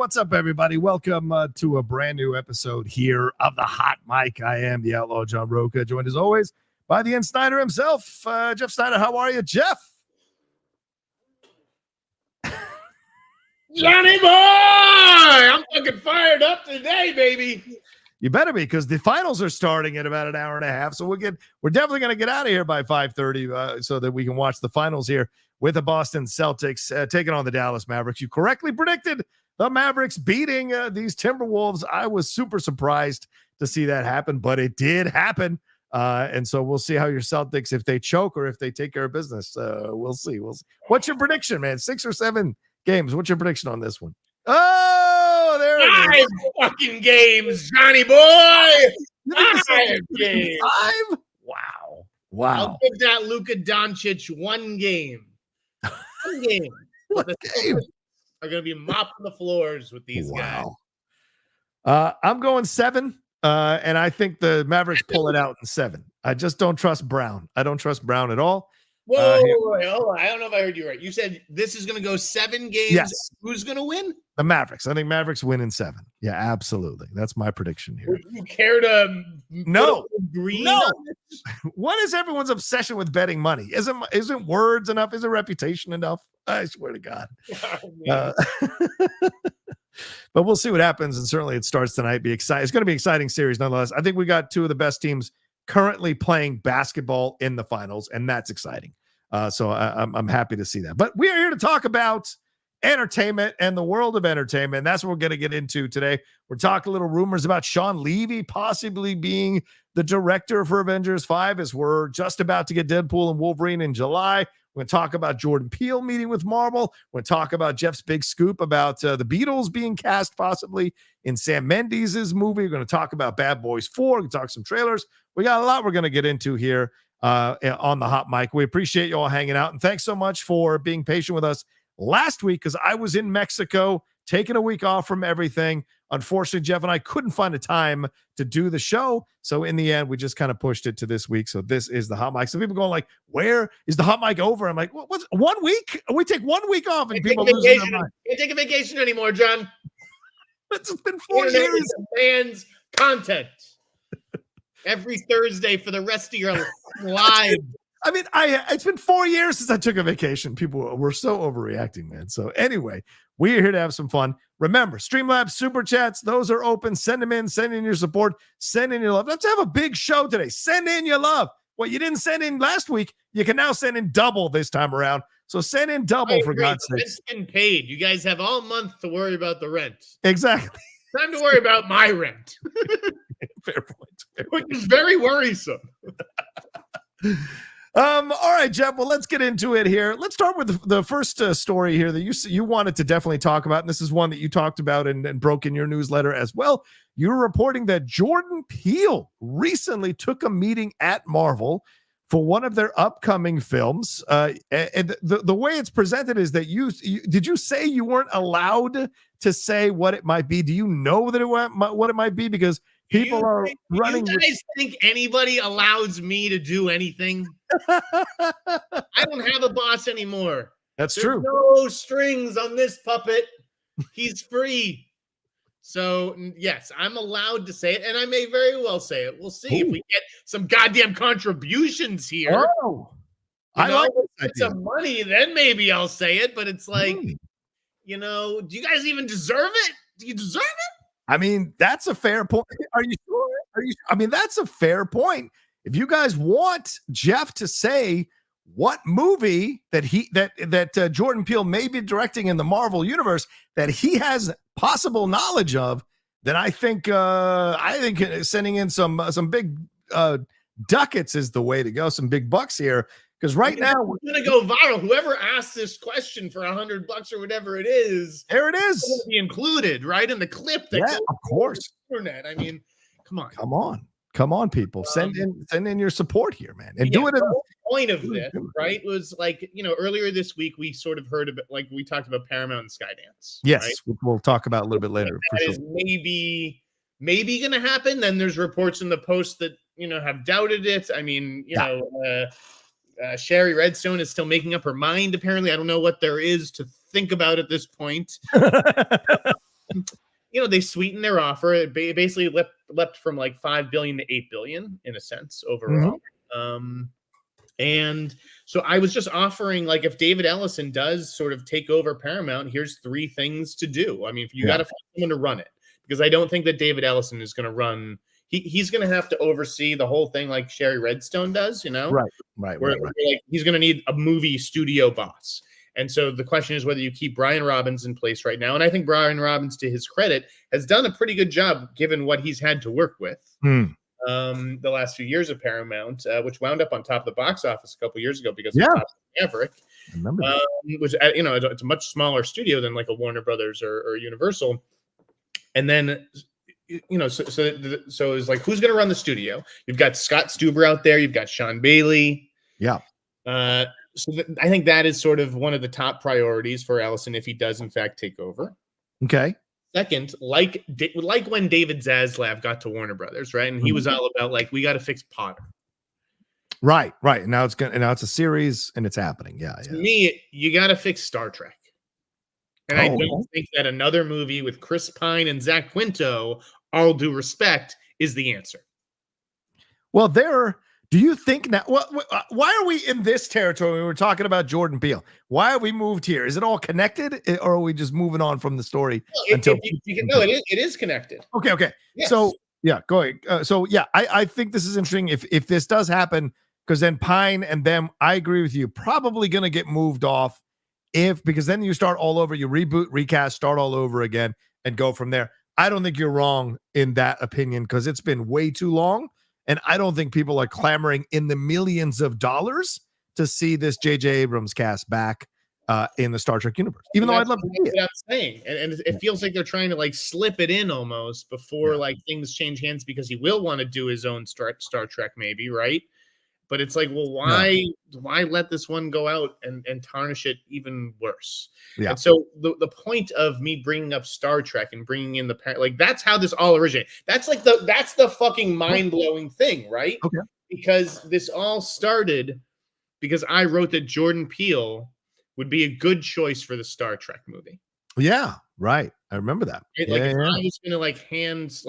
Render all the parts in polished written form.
what's up, everybody? Welcome to a brand new episode here of the Hot Mic. I am the Outlaw John Rocha, joined as always by the Sneider himself, Jeff Sneider. How are you, Jeff? Johnny boy, I'm fucking fired up today, baby. You better be, because the finals are starting in about an hour and a half. So we're definitely going to get out of here by 5:30 so that we can watch the finals here with the Boston Celtics taking on the Dallas Mavericks. You correctly predicted the Mavericks beating these Timberwolves. I was super surprised to see that happen, but it did happen. And so we'll see how your Celtics, if they choke or if they take care of business. We'll see. What's your prediction, man? 6 or 7 games. What's your prediction on this one? Oh, there it is. 5 fucking games, Johnny boy. 5 games. 5? Wow. I'll give that Luka Doncic 1 game. 1 game. What game? Are going to be mopping the floors with these guys. I'm going 7. And I think the Mavericks pull it out in 7. I just don't trust Brown. I don't trust Brown at all. Whoa, hold on. I don't know if I heard you right. You said this is going to go 7 games. Yes. Who's going to win? The Mavericks. I think Mavericks win in 7. Yeah, absolutely. That's my prediction here. Would you care to agree? No. What is everyone's obsession with betting money? Isn't words enough? Isn't reputation enough? I swear to God. But we'll see what happens, and certainly it starts tonight. It's going to be an exciting series nonetheless. I think we got 2 of the best teams currently playing basketball in the finals, and that's exciting. So I'm happy to see that. But we are here to talk about entertainment and the world of entertainment. That's what we're going to get into today. We're talking little rumors about Shawn Levy possibly being the director for Avengers 5, as we're just about to get Deadpool and Wolverine in July. We're going to talk about Jordan Peele meeting with Marvel. We're going to talk about Jeff's big scoop about the Beatles being cast possibly in Sam Mendes' movie. We're going to talk about Bad Boys 4. We're going to talk some trailers. We got a lot we're going to get into here on the Hot Mic. We appreciate you all hanging out, and thanks so much for being patient with us last week, because I was in Mexico taking a week off from everything. Unfortunately, Jeff and I couldn't find a time to do the show. So in the end, we just kind of pushed it to this week. So this is the Hot Mic. So people going like, where is the Hot Mic over? I'm like, what's 1 week? We take 1 week off and people lose their mind. Can't take a vacation anymore, John. It's been 4 years. Fans content every Thursday for the rest of your lives. I mean, it's been 4 years since I took a vacation. People were so overreacting, man. So anyway, we are here to have some fun. Remember, Streamlabs, Super Chats, those are open. Send them in. Send in your support. Send in your love. Let's have a big show today. Send in your love. What you didn't send in last week, you can now send in double this time around. So send in double, for God's sake. Rent's getting paid. You guys have all month to worry about the rent. Exactly. Time to worry about my rent. Fair point. Which is very worrisome. All right, Jeff. Well, let's get into it here. Let's start with the first story here that you wanted to definitely talk about, and this is one that you talked about and broke in your newsletter as well. You're reporting that Jordan Peele recently took a meeting at Marvel for one of their upcoming films. And the way it's presented is that did you say you weren't allowed to say what it might be? Do you know that what it might be? Because people are running. Do you guys think anybody allows me to do anything? I don't have a boss anymore. There's true. No strings on this puppet. He's free. So, yes, I'm allowed to say it, and I may very well say it. We'll see if we get some goddamn contributions here. Oh, I like some money, then maybe I'll say it, but it's like, do you guys even deserve it? Do you deserve it? I mean, that's a fair point. Are you sure? I mean, that's a fair point. If you guys want Jeff to say what movie that Jordan Peele may be directing in the Marvel universe that he has possible knowledge of, then I think sending in some big ducats is the way to go. Some big bucks here, because right now we're gonna go viral. Whoever asks this question for $100 or whatever it is, there it is, it's gonna be included right in the clip. That of course. Internet. I mean, come on, people. Send in your support here, man, and do it. The whole point of this, right, was like, earlier this week we sort of heard about, like, we talked about Paramount and Skydance. Yes, right? We'll talk about a little bit later. That is maybe going to happen. Then there's reports in the Post that have doubted it. I mean, Sherry Redstone is still making up her mind. Apparently, I don't know what there is to think about at this point. they sweetened their offer. It basically leapt from like 5 billion to 8 billion in a sense overall. And so I was just offering, like, if David Ellison does sort of take over Paramount, here's 3 things to do. I mean, if you got to find someone to run it, because I don't think that David Ellison is going to run. He's going to have to oversee the whole thing like Sherry Redstone does, Right. Where like, he's going to need a movie studio boss. And so the question is whether you keep Brian Robbins in place right now. And I think Brian Robbins, to his credit, has done a pretty good job given what he's had to work with. The last few years of Paramount, which wound up on top of the box office a couple years ago because of Top Maverick. I remember which it's a much smaller studio than like a Warner Brothers or Universal. And then so it's like, who's going to run the studio? You've got Scott Stuber out there. You've got Sean Bailey. Yeah. I think that is sort of one of the top priorities for Ellison if he does in fact take over. Okay. Second, like when David Zaslav got to Warner Brothers, right? And he was all about like, we got to fix Potter. Right. And now it's a series and it's happening. Yeah. To me, you got to fix Star Trek. And I don't think that another movie with Chris Pine and Zach Quinto, all due respect, is the answer. Well, do you think now? Why are we in this territory? We were talking about Jordan Peele. Why are we moved here? Is it all connected, or are we just moving on from the story? It is connected. Okay. Yes. So yeah, go ahead. I think this is interesting. If this does happen, because then Pine and them, I agree with you, probably going to get moved off. Because then you start all over, you reboot, recast, start all over again, and go from there. I don't think you're wrong in that opinion because it's been way too long. And I don't think people are clamoring in the millions of dollars to see this J.J. Abrams cast back in the Star Trek universe, even though I'd love to see it. That's what I'm saying. And it feels like they're trying to like slip it in almost before like things change hands because he will want to do his own Star Trek maybe, right? But it's like, well, why let this one go out and tarnish it even worse? Yeah. And so the point of me bringing up Star Trek and bringing in that's how this all originated. That's the fucking mind blowing thing, right? Okay. Because this all started because I wrote that Jordan Peele would be a good choice for the Star Trek movie. Yeah, right. I remember that. If I was gonna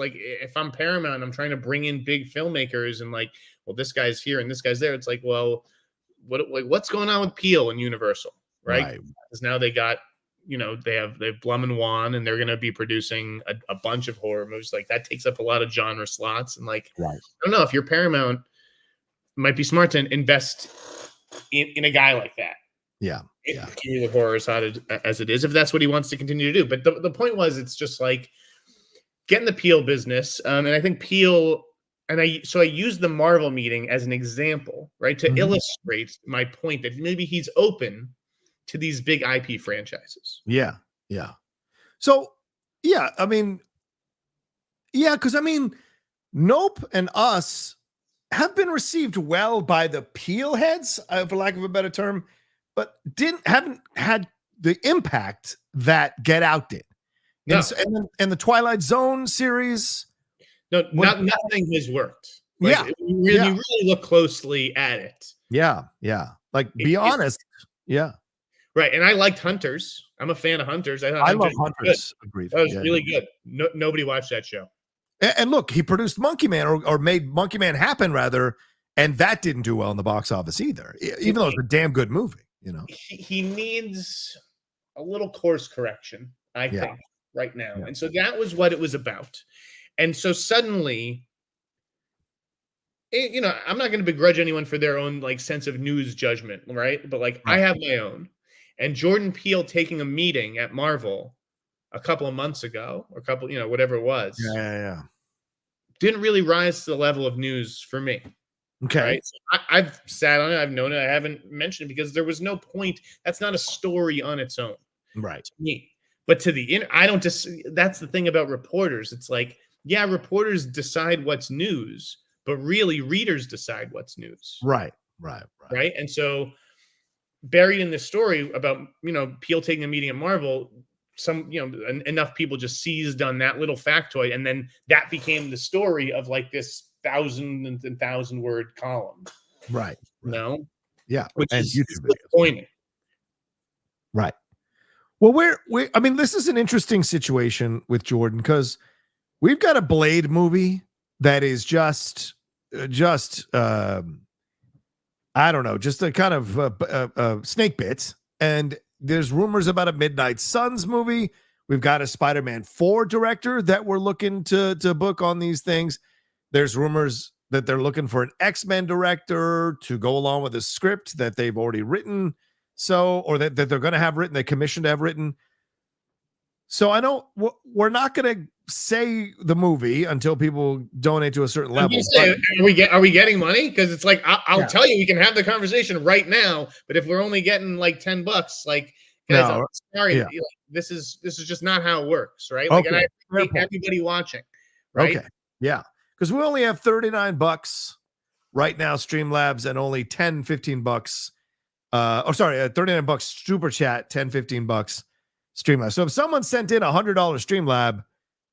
if I'm Paramount, I'm trying to bring in big filmmakers and like, well, this guy's here and this guy's there. It's like, well, what's going on with Peele and Universal, right? Because now they got, they have Blum and Wan, and they're gonna be producing a bunch of horror movies. Like that takes up a lot of genre slots, and like, I don't know if you're Paramount, it might be smart to invest in a guy like that. Yeah. Continue the horror side as it is, if that's what he wants to continue to do. But the point was, it's just like getting the Peele business. And I think Peele, and I used the Marvel meeting as an example, right? To illustrate my point that maybe he's open to these big IP franchises. Yeah. So, yeah, I mean, because Nope and Us have been received well by the Peele heads, for lack of a better term, but haven't had the impact that Get Out did. No. And the Twilight Zone series. No, nothing has worked. Like, you really look closely at it. Yeah. Like, be honest. Yeah. Right. And I liked Hunters. I'm a fan of Hunters. I love Hunters. Agreed. That was really good. Nobody watched that show. And look, he produced Monkey Man or made Monkey Man happen, rather. And that didn't do well in the box office either, even though it's a damn good movie. He needs a little course correction, I think, right now. And so that was what it was about. And so suddenly, I'm not going to begrudge anyone for their own like sense of news judgment, right? But like, I have my own. And Jordan Peele taking a meeting at Marvel a couple of months ago, or whatever it was, didn't really rise to the level of news for me. Okay. Right? So I've sat on it. I've known it. I haven't mentioned it because there was no point. That's not a story on its own. Right. To me. But to the I don't just, that's the thing about reporters. It's like, reporters decide what's news, but really readers decide what's news. Right. And so buried in this story about, Peele taking a meeting at Marvel, enough people just seized on that little factoid. And then that became the story of like this 1,000 word column. Right. No. Yeah. Which is disappointing. Right. Well, I mean, this is an interesting situation with Jordan because we've got a Blade movie that is just I don't know, just a kind of snake bits. And there's rumors about a Midnight Suns movie. We've got a Spider-Man 4 director that we're looking to book on these things. There's rumors that they're looking for an X-Men director to go along with a script that they've already written. So, or that they're going to have written, they commissioned to have written. So I know we're not going to say the movie until people donate to a certain level. Say, are we getting money? Because it's like I'll tell you, we can have the conversation right now. But if we're only getting like $10, like guys, I'm sorry, like, this is just not how it works, right? Like, and I appreciate everybody watching, right? Okay, yeah, because we only have $39 right now, Streamlabs, and only $10-15. $39 Super Chat, $10-15 Streamlabs. So if someone sent in $100 Streamlab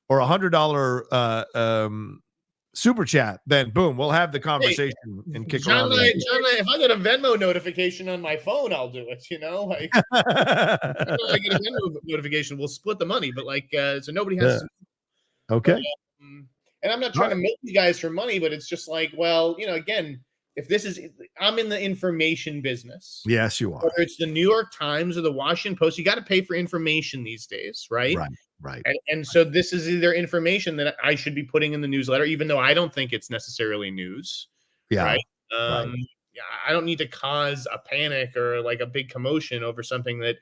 or $100 Super Chat, then boom, we'll have the conversation and kick around. John, if I get a Venmo notification on my phone, I'll do it. You know, like if I get a Venmo notification, we'll split the money. But like, so nobody has to. Okay. But, and I'm not trying to make you guys for money, but it's just like, well, you know, again, if this is, I'm in the information business. Yes, you are. Whether it's the New York Times or the Washington Post, you got to pay for information these days, right? Right. And so this is either information that I should be putting in the newsletter, even though I don't think it's necessarily news. Yeah. Right. Yeah, I don't need to cause a panic or like a big commotion over something that,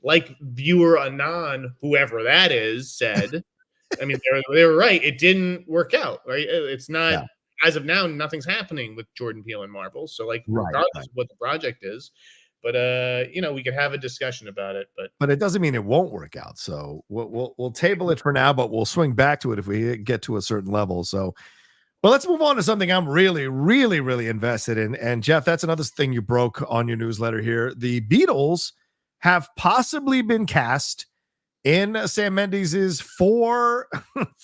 like viewer Anon, whoever that is, said. I mean, they were right. It didn't work out. Right. It's not. Yeah. As of now, nothing's happening with Jordan Peele and Marvel. So, like, regardless of what the project is, but you know, we could have a discussion about it. But it doesn't mean it won't work out. So we'll table it for now, but we'll swing back to it if we get to a certain level. So, but let's move on to something I'm really, really, really invested in. And Jeff, that's another thing you broke on your newsletter here. The Beatles have possibly been cast in Sam Mendes' four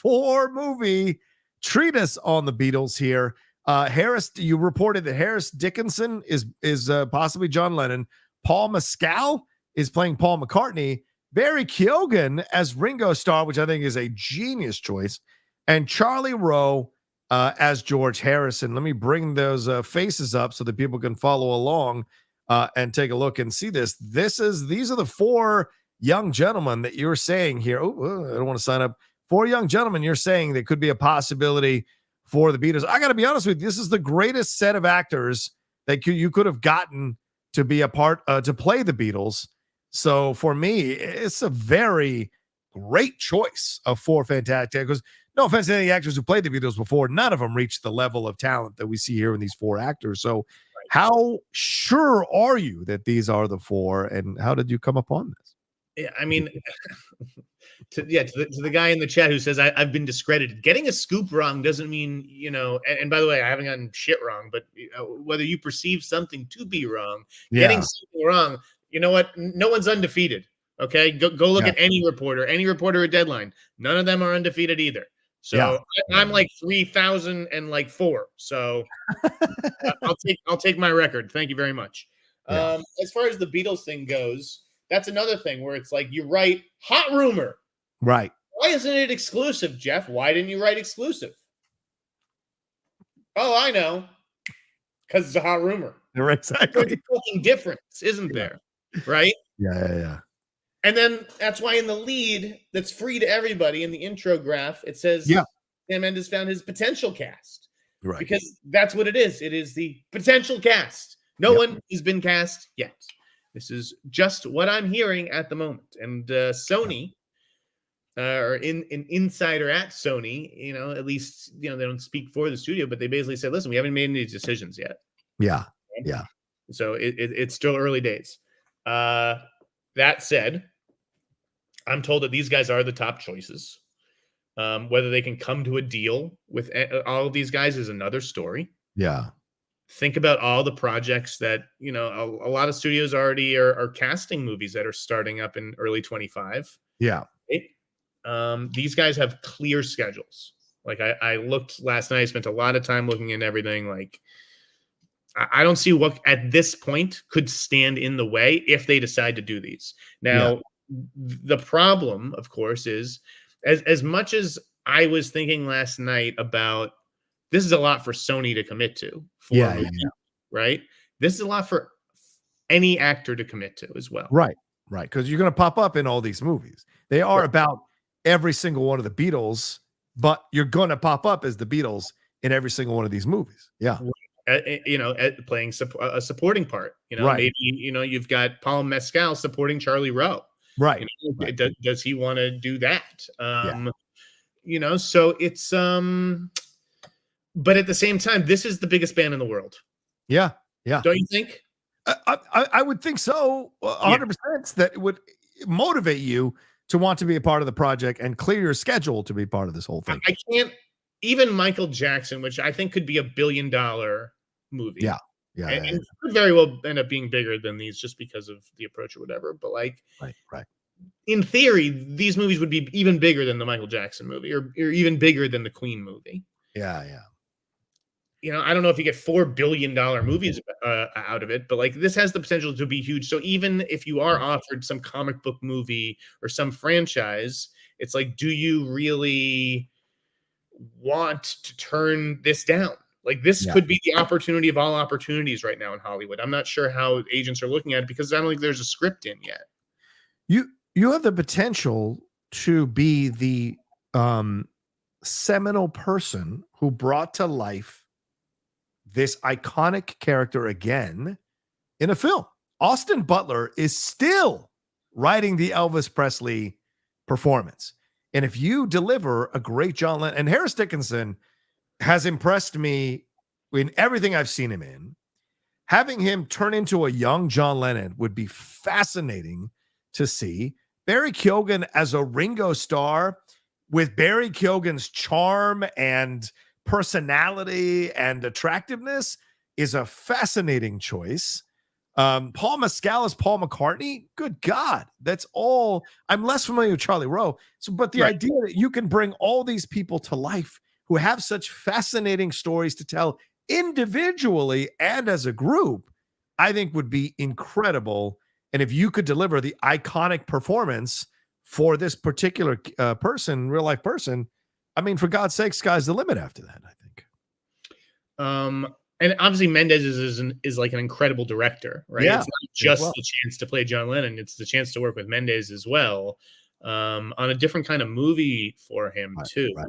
movie treatise on the Beatles here. Harris, you reported that Harris Dickinson is possibly John Lennon. Paul Mescal is playing Paul McCartney. Barry Keoghan as Ringo Starr, which I think is a genius choice. And Charlie Rowe as George Harrison. Let me bring those faces up so that people can follow along and take a look and see this. These are the four young gentlemen that you're saying here. Oh, I don't want to sign up. Four young gentlemen you're saying there could be a possibility for the Beatles. I got to be honest with you. This is the greatest set of actors that you could have gotten to be a part to play the Beatles. So for me, it's a very great choice of four fantastic actors. No offense to any actors who played the Beatles before. None of them reached the level of talent that we see here in these four actors. So how sure are you that these are the four, and how did you come upon this? Yeah, I mean, to the guy in the chat who says I've been discredited. Getting a scoop wrong doesn't mean, you know. And by the way, I haven't gotten shit wrong, but whether you perceive something to be wrong, getting something wrong, you know what? No one's undefeated. Okay, go look at any reporter at Deadline. None of them are undefeated either. So I'm like 3,004. So I'll take my record. Thank you very much. As far as the Beatles thing goes, that's another thing where it's like, you write hot rumor. Right. Why isn't it exclusive, Jeff? Why didn't you write exclusive? Oh, I know. Because it's a hot rumor. Exactly. There's a fucking difference, isn't there? Right? Yeah. And then that's why in the lead that's free to everybody in the intro graph, it says Sam Mendes found his potential cast. Right. Because that's what it is. It is the potential cast. No one has been cast yet. This is just what I'm hearing at the moment. And Sony, or an insider at Sony, you know, at least, you know, they don't speak for the studio, but they basically said, listen, we haven't made any decisions yet. Yeah. So it's still early days. That said, I'm told that these guys are the top choices. Whether they can come to a deal with all of these guys is another story. Yeah. Think about all the projects that, you know, a lot of studios already are casting movies that are starting up in early 25. Yeah. These guys have clear schedules. Like I looked last night, I spent a lot of time looking at everything. Like I don't see what at this point could stand in the way if they decide to do these. Now, the problem, of course, is as much as I was thinking last night about this is a lot for Sony to commit to for a movie, right? This is a lot for any actor to commit to as well. Right. Because you're going to pop up in all these movies. They are about every single one of the Beatles, but you're going to pop up as the Beatles in every single one of these movies. Yeah. Playing a supporting part. Maybe you've got Paul Mescal supporting Charlie Rowe. Right. Does he want to do that? So it's but at the same time, this is the biggest band in the world. Yeah. Don't you think? I would think so. 100%. That would motivate you to want to be a part of the project and clear your schedule to be part of this whole thing. I can't. Even Michael Jackson, which I think could be $1 billion movie. Yeah. And it could very well end up being bigger than these just because of the approach or whatever. But right. In theory, these movies would be even bigger than the Michael Jackson movie or even bigger than the Queen movie. Yeah. I don't know if you get $4 billion movies out of it, but this has the potential to be huge. So even if you are offered some comic book movie or some franchise, it's do you really want to turn this down? This could be the opportunity of all opportunities right now in Hollywood. I'm not sure how agents are looking at it because I don't think there's a script in yet. You have the potential to be the seminal person who brought to life this iconic character again in a film. Austin Butler is still writing the Elvis Presley performance. And if you deliver a great John Lennon, and Harris Dickinson has impressed me in everything I've seen him in, having him turn into a young John Lennon would be fascinating to see. Barry Keoghan as a Ringo star with Barry Keoghan's charm and personality and attractiveness is a fascinating choice. Paul Mescal as Paul McCartney. Good God. That's all. I'm less familiar with Charlie Rowe. But the idea that you can bring all these people to life who have such fascinating stories to tell individually and as a group, I think would be incredible. And if you could deliver the iconic performance for this particular person, real life person, I mean, for God's sake, sky's the limit after that, I think. And obviously Mendes is an incredible director, right? It's not just the chance to play John Lennon. It's the chance to work with Mendes as well on a different kind of movie for him too. Right.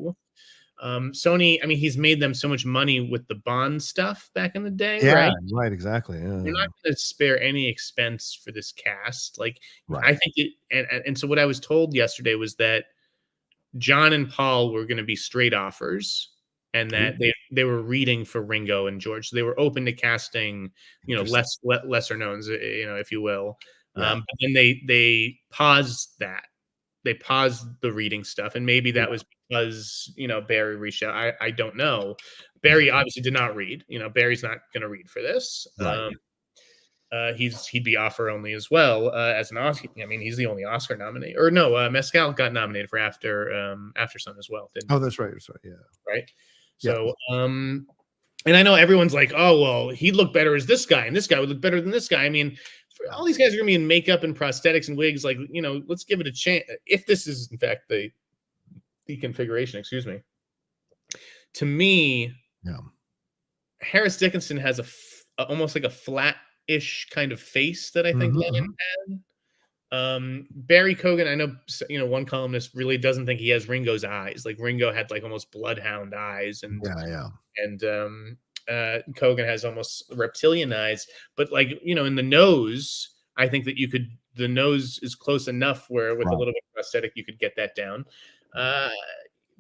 Sony, I mean, he's made them so much money with the Bond stuff back in the day, right? Right, exactly. Yeah. They're not going to spare any expense for this cast. I think and so what I was told yesterday was that John and Paul were going to be straight offers. And that they were reading for Ringo and George. So they were open to casting, lesser knowns, if you will. But then they paused that. They paused the reading stuff. And maybe that was because, Barry reached out. I don't know. Barry obviously did not read. Barry's not going to read for this. Right. He'd be offer only as well as an Oscar. I mean, he's the only Oscar nominee. Or no, Mescal got nominated for After Sun as well. Oh, that's right. That's right. Yeah. Right. So, and I know everyone's like, oh, well, he'd look better as this guy, and this guy would look better than this guy. I mean, all these guys are going to be in makeup and prosthetics and wigs. Let's give it a chance. If this is, in fact, the configuration, excuse me. To me, Harris Dickinson has almost like a flat-ish kind of face that I think Lennon had. Barry Keoghan, I know, one columnist really doesn't think he has Ringo's eyes. Ringo had almost bloodhound eyes, and Keoghan has almost reptilian eyes. But in the nose, I think that the nose is close enough where with a little bit of prosthetic you could get that down.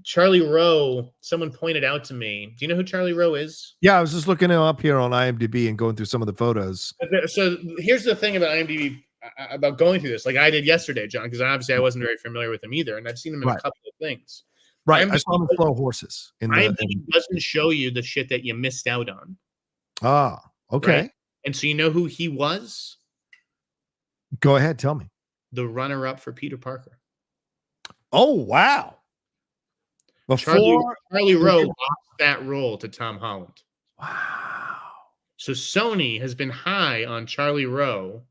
Charlie Rowe, someone pointed out to me. Do you know who Charlie Rowe is? Yeah, I was just looking him up here on IMDb and going through some of the photos. So here's the thing about IMDb. About going through this, like I did yesterday, John, because obviously I wasn't very familiar with him either, and I've seen him in a couple of things. Right, I saw him flow horses. IMDb doesn't show you the shit that you missed out on. Ah, okay. Right? And so you know who he was? Go ahead, tell me. The runner-up for Peter Parker. Oh wow! Charlie Rowe lost that role to Tom Holland. Wow. So Sony has been high on Charlie Rowe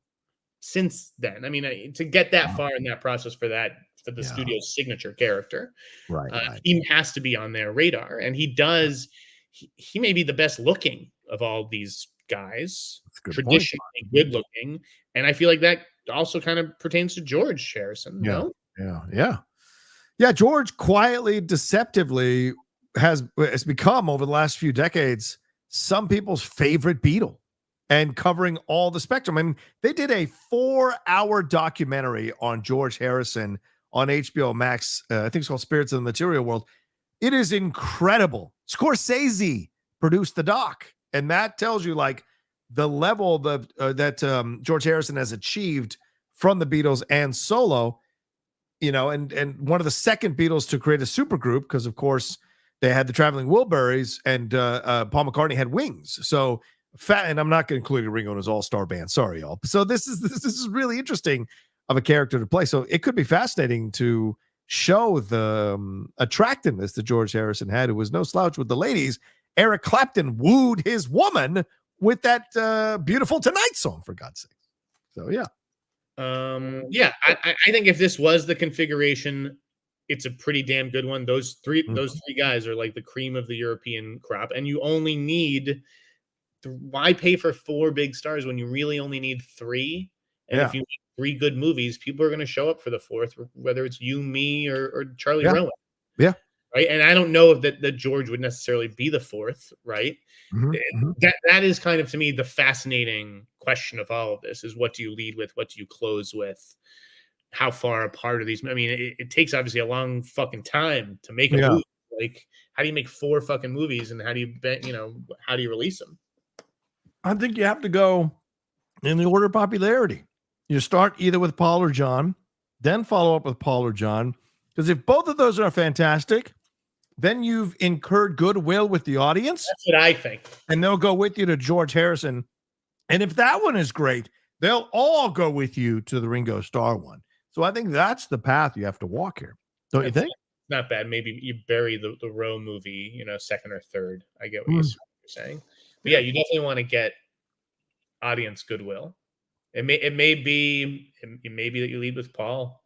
since then. I mean, to get that far in that process for the studio's signature character, right. he has to be on their radar, and he does. He may be the best looking of all these guys, traditionally good looking, and I feel like that also kind of pertains to George Harrison. No? Yeah. George quietly, deceptively has become, over the last few decades, some people's favorite Beatle, and covering all the spectrum. I mean, they did a 4-hour documentary on George Harrison on HBO Max. I think it's called Spirits of the Material World. It is incredible. Scorsese produced the doc, and that tells you like the level that George Harrison has achieved from the Beatles and solo. And one of the second Beatles to create a supergroup, because of course they had the Traveling Wilburys, and Paul McCartney had Wings. So and I'm not going to include Ringo in his all-star band. Sorry, y'all. So this is really interesting of a character to play. So it could be fascinating to show the attractiveness that George Harrison had, who was no slouch with the ladies. Eric Clapton wooed his woman with that beautiful Tonight song, for God's sake. So yeah. I think if this was the configuration, it's a pretty damn good one. Those three guys are like the cream of the European crop, and you only need. Why pay for 4 big stars when you really only need 3? And if you make 3 good movies, people are going to show up for the 4th, whether it's you, me, or Charlie Rowan. Yeah. Right. And I don't know if that George would necessarily be the 4th. Right. That is kind of, to me, the fascinating question of all of this is, what do you lead with? What do you close with? How far apart are these? I mean, it takes obviously a long fucking time to make a movie. Like, how do you make 4 fucking movies, and how do you release them? I think you have to go in the order of popularity. You start either with Paul or John, then follow up with Paul or John. Because if both of those are fantastic, then you've incurred goodwill with the audience. That's what I think. And they'll go with you to George Harrison. And if that one is great, they'll all go with you to the Ringo Starr one. So I think that's the path you have to walk here. Don't you think? Not bad. Maybe you bury the Row movie, second or third. I get what you're saying. But yeah, you definitely want to get audience goodwill. It may be that you lead with Paul.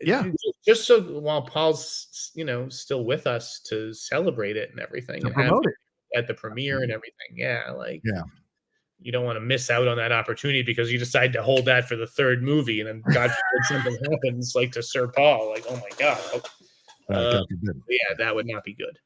Yeah. Just so while Paul's still with us to celebrate it and everything, and promote it at the premiere and everything. Yeah, you don't want to miss out on that opportunity because you decide to hold that for the 3rd movie, and then God forbid something happens like to Sir Paul. Like, oh my God. Yeah, that would not be good.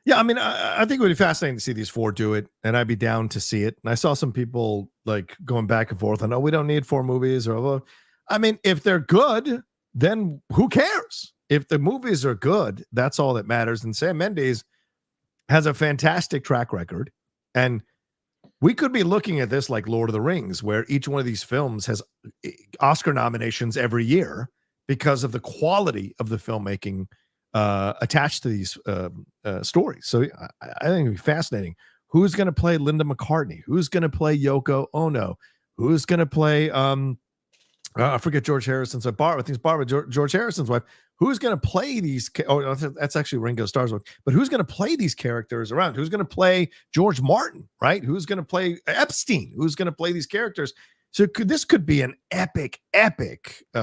Yeah, I mean, I think it would be fascinating to see these 4 do it, and I'd be down to see it. And I saw some people like going back and forth on, we don't need 4 movies, or I mean, if they're good, then who cares? If the movies are good, that's all that matters. And Sam Mendes has a fantastic track record, and we could be looking at this like Lord of the Rings, where each one of these films has Oscar nominations every year because of the quality of the filmmaking attached to these stories. So I think it'd be fascinating. Who's going to play Linda McCartney? Who's going to play Yoko Ono? Who's going to play I forget George Harrison's I think it's Barbara, George Harrison's wife. Who's going to play these? Oh, that's actually Ringo Starr's wife. But who's going to play these characters around? Who's going to play George Martin? Right? Who's going to play Epstein? Who's going to play these characters? So this could be an epic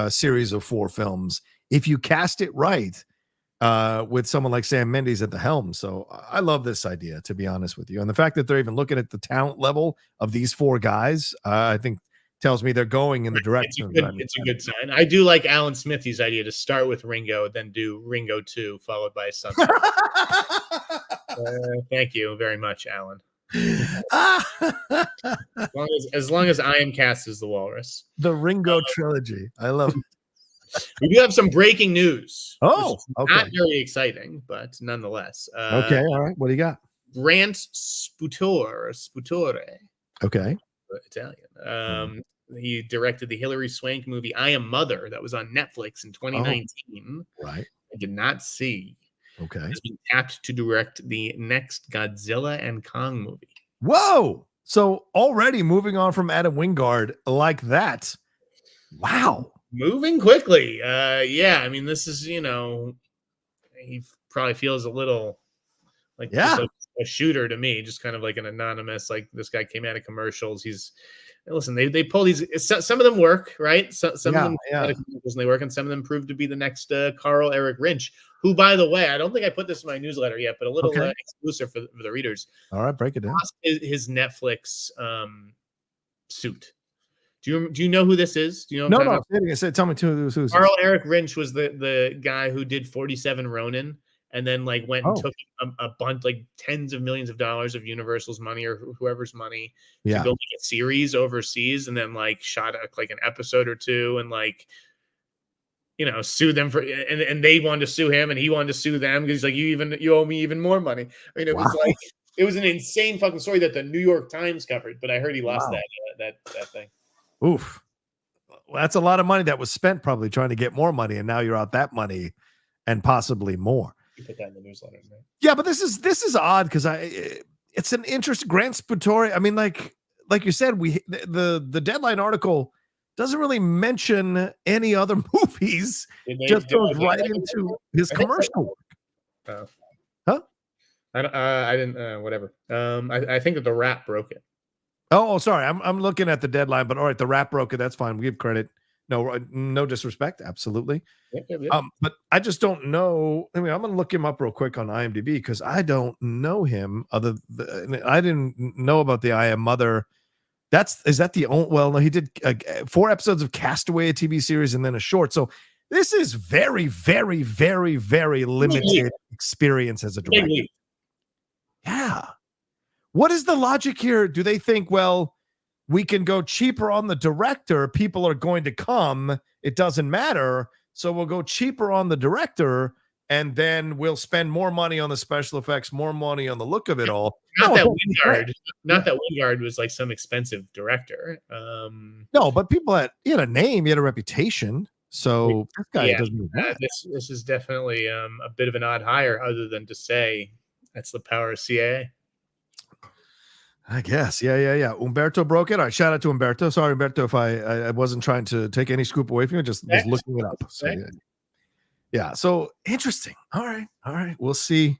series of 4 films if you cast it right. With someone like Sam Mendes at the helm. So I love this idea, to be honest with you. And the fact that they're even looking at the talent level of these 4 guys, I think tells me they're going in the direction. It's a good sign. I do like Alan Smithy's idea to start with Ringo, then do Ringo 2, followed by something. Thank you very much, Alan. As long as I am cast as the Walrus. The Ringo trilogy. I love it. We do have some breaking news. Oh, okay. Not very exciting, but nonetheless. Okay, all right. What do you got? Grant Sputore. Okay. Italian. He directed the Hilary Swank movie I Am Mother that was on Netflix in 2019. Right. I did not see. Okay. He's been tapped to direct the next Godzilla and Kong movie. Whoa. So already moving on from Adam Wingard like that. Wow. Moving quickly. Yeah. I mean, this is, he probably feels a little like just a shooter to me, just kind of like an anonymous, like this guy came out of commercials. He's listen, they pull these. Some of them work, right? Some of them they work, and some of them prove to be the next Carl Eric Rinch, who, by the way, I don't think I put this in my newsletter yet, but a little exclusive for the readers. All right, break it down. His Netflix suit. Do you know who this is? Do you know? No. Tell me who's Carl Eric Rinch was the guy who did 47 Ronin. And then went and took a bunch, tens of millions of dollars of Universal's money or whoever's money to go make a series overseas, and then shot an episode or two, and sue them for, and they wanted to sue him, and he wanted to sue them because he's you owe me even more money. I mean, it was an insane fucking story that the New York Times covered, but I heard he lost that thing. Oof, well, that's a lot of money that was spent probably trying to get more money, and now you're out that money and possibly more. You put that in the newsletter, right? Yeah, but this is odd because it's an interest. Grant Sputore. I mean, like you said, the Deadline article doesn't really mention any other movies. Just goes right into his commercial work. Huh? I didn't. Whatever. I think that the Wrap broke it. Oh, sorry. I'm looking at the Deadline, but all right, the Wrap broke it. That's fine. We give credit. No disrespect. Absolutely. Yep. But I just don't know. I mean, I'm going to look him up real quick on IMDb because I don't know him. I didn't know about the I Am Mother. Is that the only? Well, no, he did 4 episodes of Castaway, a TV series, and then a short. So this is very, very, very, very limited experience as a director. Yeah. What is the logic here? Do they think, well, we can go cheaper on the director. People are going to come. It doesn't matter. So we'll go cheaper on the director, and then we'll spend more money on the special effects, more money on the look of it all. Not that Wingard was some expensive director. No, but he had a name, he had a reputation. So this guy doesn't. This is definitely a bit of an odd hire, other than to say that's the power of CAA. I guess. Yeah. Umberto broke it. All right. Shout out to Umberto. Sorry, Umberto, if I wasn't trying to take any scoop away from you. Just was looking it up. So, yeah. So interesting. All right. We'll see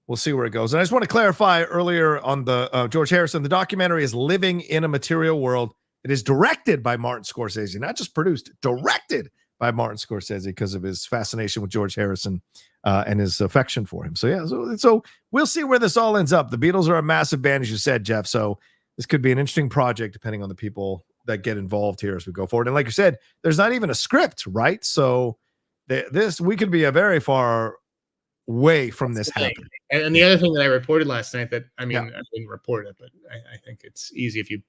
where it goes. And I just want to clarify earlier on the George Harrison, the documentary is Living in a Material World. It is directed by Martin Scorsese, not just produced, directed by Martin Scorsese because of his fascination with George Harrison and his affection for him. So yeah, so we'll see where this all ends up. The Beatles are a massive band, as you said, Jeff. So this could be an interesting project depending on the people that get involved here as we go forward. And like you said, there's not even a script, right? So we could be a very far way from this happening. And the other thing that I reported last night I didn't report it, but I think it's easy if you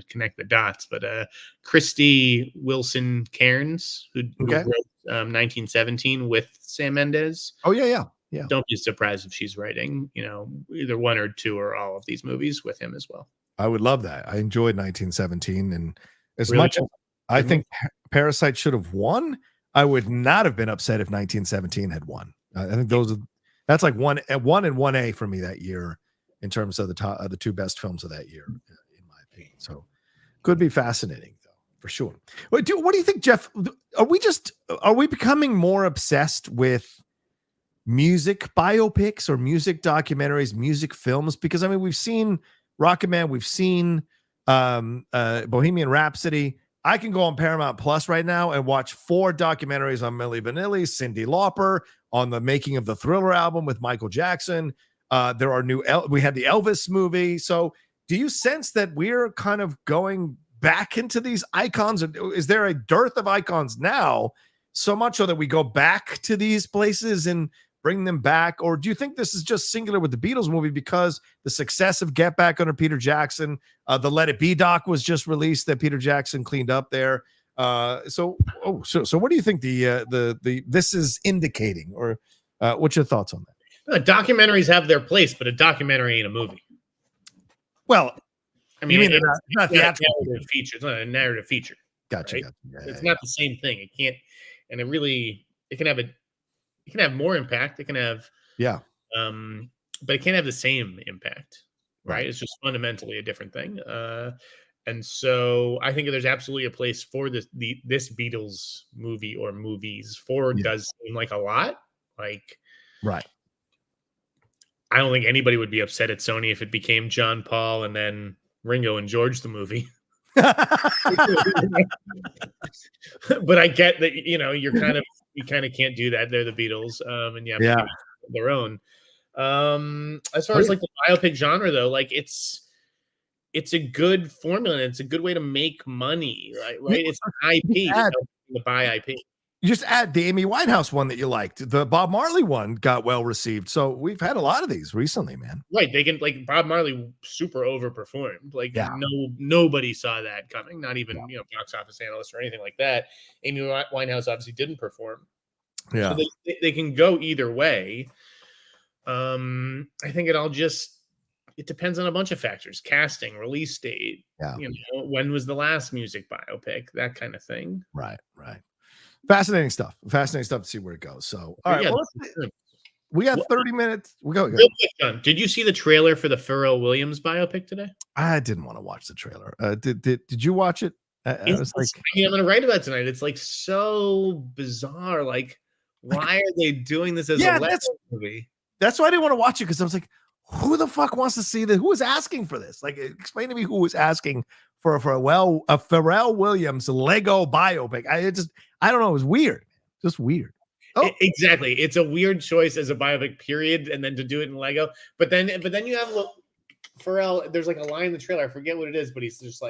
connect the dots. But Christy Wilson Cairns, who wrote 1917 with Sam Mendes. Oh yeah. Don't be surprised if she's writing, either 1 or 2 or all of these movies with him as well. I would love that. I enjoyed 1917, and as much as I think Parasite should have won, I would not have been upset if 1917 had won. I think that's like 1 and 1A for me that year in terms of the 2 best films of that year, in my opinion. So could be fascinating though, for sure. What do you think, Jeff? Are we becoming more obsessed with music biopics or music documentaries, music films? Because I mean, we've seen Rocketman, we've seen Bohemian Rhapsody. I can go on Paramount Plus right now and watch 4 documentaries on Milli Vanilli, Cyndi Lauper, on the making of the Thriller album with Michael Jackson. There are we had the Elvis movie. So do you sense that we're kind of going back into these icons? Is there a dearth of icons now, so much so that we go back to these places and bring them back? Or do you think this is just singular with the Beatles movie because the success of Get Back under Peter Jackson, the Let It Be doc was just released that Peter Jackson cleaned up there. So what do you think this is indicating, or what's your thoughts on that? Documentaries have their place, but a documentary ain't a movie. Well, I mean, it's not a narrative feature. It's not a narrative feature. Gotcha. Right? Gotcha. It's not the same thing. It can't, and it can have more impact. It can have, but it can't have the same impact, right? It's just fundamentally a different thing. And so I think there's absolutely a place for this Beatles movie or movies. 4 does seem like a lot. Right. I don't think anybody would be upset at Sony if it became John Paul and then Ringo and George the movie. But I get that, you kind of can't do that. They're the Beatles, and you have to give it their own. As far as like the biopic genre, though, like it's a good formula. And it's a good way to make money, right? It's an IP to buy IP. You just add the Amy Winehouse one that you liked. The Bob Marley one got well received. So we've had a lot of these recently, man. Right. They can, like, Bob Marley super overperformed. Like, nobody saw that coming. Not even, box office analysts or anything like that. Amy Winehouse obviously didn't perform. Yeah. So they can go either way. I think it depends on a bunch of factors: casting, release date, when was the last music biopic, that kind of thing. Right. Fascinating stuff to see where it goes. So, all right, we got 30 minutes. We go. Real quick, John, did you see the trailer for the Pharrell Williams biopic today? I didn't want to watch the trailer. Did you watch it? I was like, I'm going to write about it tonight. It's like so bizarre. Like, why are they doing this as a Lego movie? That's why I didn't want to watch it, because I was like, who the fuck wants to see this? Who is asking for this? Like, explain to me who was asking for a Pharrell Williams Lego biopic. I don't know. It was weird. Just weird. Oh. Exactly. It's a weird choice as a biopic, period, and then to do it in Lego. But then you have Pharrell. There's like a line in the trailer. I forget what it is, but he's just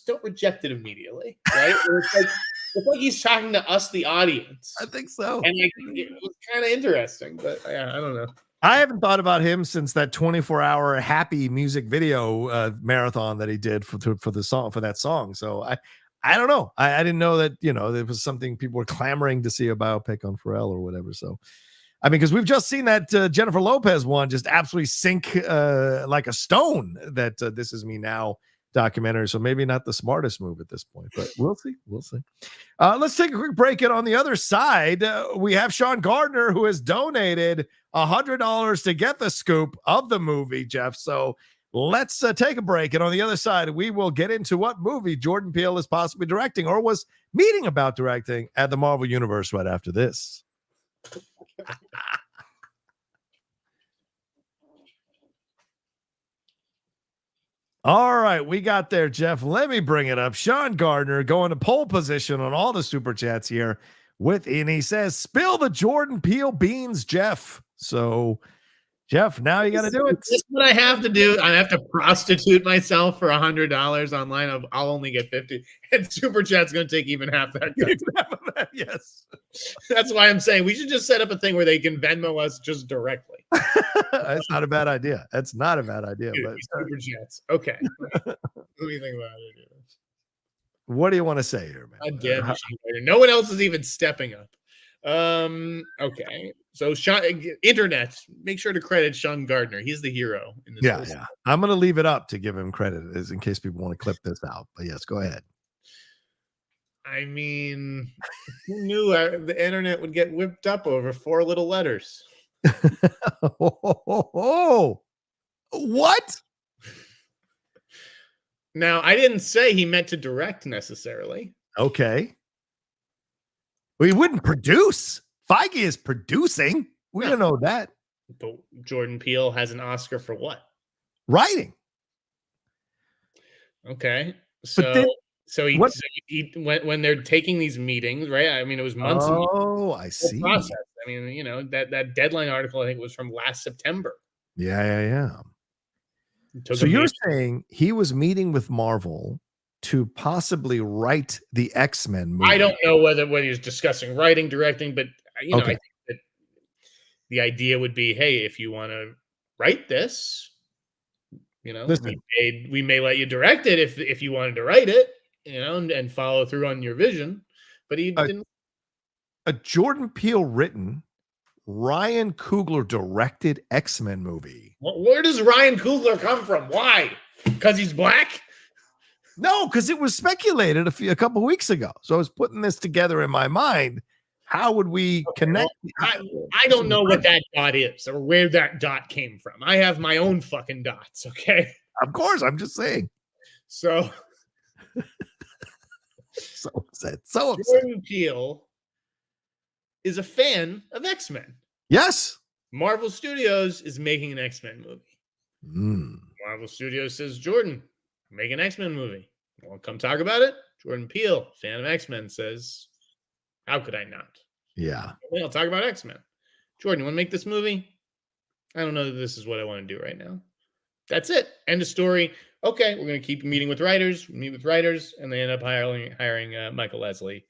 don't reject it immediately, right? It's like he's talking to us, the audience. I think so. And it was kind of interesting, but I don't know. I haven't thought about him since that 24-hour happy music video marathon that he did for that song. So I don't know. I didn't know that, there was something people were clamoring to see a biopic on Pharrell or whatever. So, I mean, because we've just seen that Jennifer Lopez one just absolutely sink like a stone, that This Is Me Now documentary. So maybe not the smartest move at this point, but we'll see. Let's take a quick break. And on the other side, we have Sean Gardner, who has donated $100 to get the scoop of the movie, Jeff. So let's take a break. And on the other side, we will get into what movie Jordan Peele is possibly directing or was meeting about directing at the Marvel Universe right after this. All right, we got there, Jeff. Let me bring it up. Sean Gardner going to pole position on all the super chats here and he says, spill the Jordan Peele beans, Jeff. So, Jeff, now you got to do it. That's what I have to do. I have to prostitute myself for $100 online. I'll only get 50, and super chat's going to take even half that. Yes, that's why I'm saying we should just set up a thing where they can Venmo us just directly. That's not a bad idea. That's not a bad idea. Dude, but super chats. Okay. What do you think about it? What do you want to say here, man? Again, no one else is even stepping up. Okay. So internet, make sure to credit Sean Gardner. He's the hero in this. Yeah. I'm going to leave it up to give him credit as in case people want to clip this out. But yes, go ahead. I mean, who knew the internet would get whipped up over 4 little letters? Oh, what? Now, I didn't say he meant to direct necessarily. Okay. Well, he wouldn't produce. Feige is producing. We don't know that. But Jordan Peele has an Oscar for what? Writing. Okay. So he when they're taking these meetings, right? I mean, it was months. Oh, I see. Process. I mean, that deadline article, I think, was from last September. Yeah. So you're saying he was meeting with Marvel to possibly write the X-Men movie? I don't know whether he was discussing writing, directing, but I think that the idea would be, hey, if you want to write this, we may let you direct it if you wanted to write it, and follow through on your vision. But he didn't. A Jordan Peele written, Ryan Coogler directed X-Men movie. Where does Ryan Coogler come from? Why? Because he's black? No, because it was speculated a couple weeks ago. So I was putting this together in my mind. How would we connect? I don't know what that dot is or where that dot came from. I have my own fucking dots, okay? Of course, I'm just saying. So upset. Jordan Peele is a fan of X-Men. Yes. Marvel Studios is making an X-Men movie. Marvel Studios says, Jordan, Make an X-Men movie. Want to come talk about it? Jordan Peele, fan of X-Men, says, how could I not? Yeah. I'll talk about X-Men. Jordan, you want to make this movie? I don't know that this is what I want to do right now. That's it. End of story. Okay, we're going to keep meeting with writers, and they end up hiring Michael Leslie,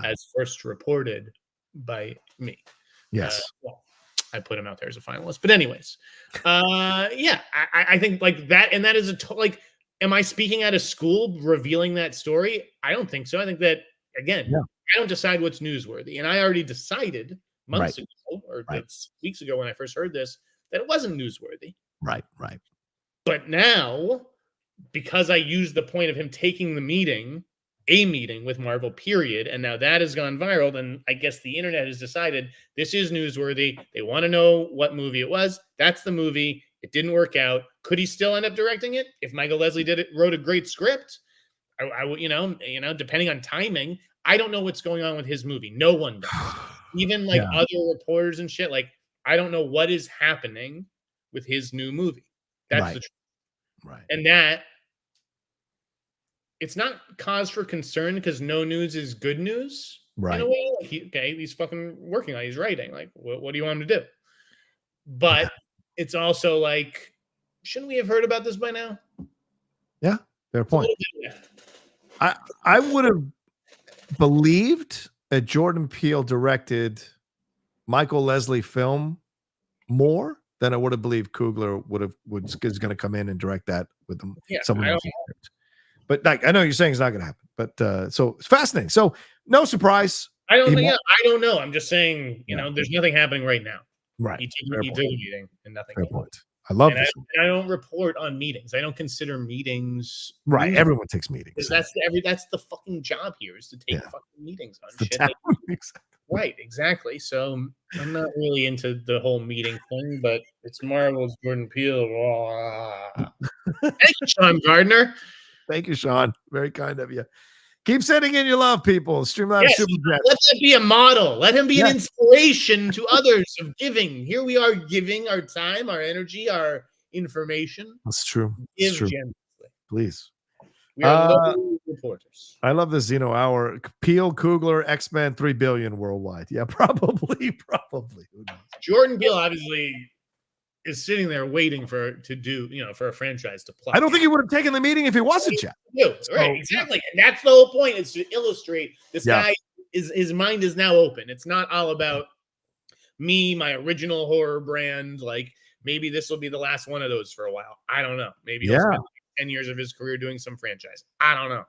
as first reported by me. Yes. Well, I put him out there as a finalist. But anyways, I think like that, and that is am I speaking at a school revealing that story? I don't think so. I think that, again, I don't decide what's newsworthy. And I already decided months ago, or weeks ago when I first heard this, that it wasn't newsworthy. Right. But now, because I used the point of him taking a meeting with Marvel, period, and now that has gone viral, then I guess the internet has decided this is newsworthy. They want to know what movie it was. That's the movie. It didn't work out. Could he still end up directing it? If Michael Leslie wrote a great script, I would, depending on timing, I don't know what's going on with his movie. No one does. Even other reporters and shit. Like, I don't know what is happening with his new movie. That's the truth. Right. And that, it's not cause for concern because no news is good news. Right. In a way. He's fucking working on it. He's writing. Like, what do you want him to do? But it's also like, shouldn't we have heard about this by now? Yeah, fair point. I would have believed a Jordan Peele directed Michael Leslie film more than I would have believed Coogler is going to come in and direct that with them. Yeah, someone else. But I know you're saying it's not going to happen. But so it's fascinating. So no surprise. I don't know. I'm just saying, there's nothing happening right now. Right. He did a meeting and nothing. Fair point. I love this. I don't report on meetings. I don't consider meetings. Right. Everyone takes meetings. That's the fucking job here, is to take fucking meetings on shit. Right. Exactly. So I'm not really into the whole meeting thing, but it's Marvel's Jordan Peele. Thank you, Sean Gardner. Thank you, Sean. Very kind of you. Keep sending in your love, people. Streamlabs Superchat. Let that be a model. Let him be an inspiration to others of giving. Here we are giving our time, our energy, our information. That's true. Give That's true. generously. Please. We are local reporters. I love this Zeno hour. Peele, Coogler, X-Men, 3 billion worldwide. Yeah, probably. Who knows? Jordan Peele obviously is sitting there waiting for a franchise to play. I don't think he would have taken the meeting if he wasn't Jeff. Right, exactly. And that's the whole point, is to illustrate this guy his mind is now open. It's not all about me, my original horror brand. Like, maybe this will be the last one of those for a while. I don't know. Maybe he'll spend 10 years of his career doing some franchise. I don't know.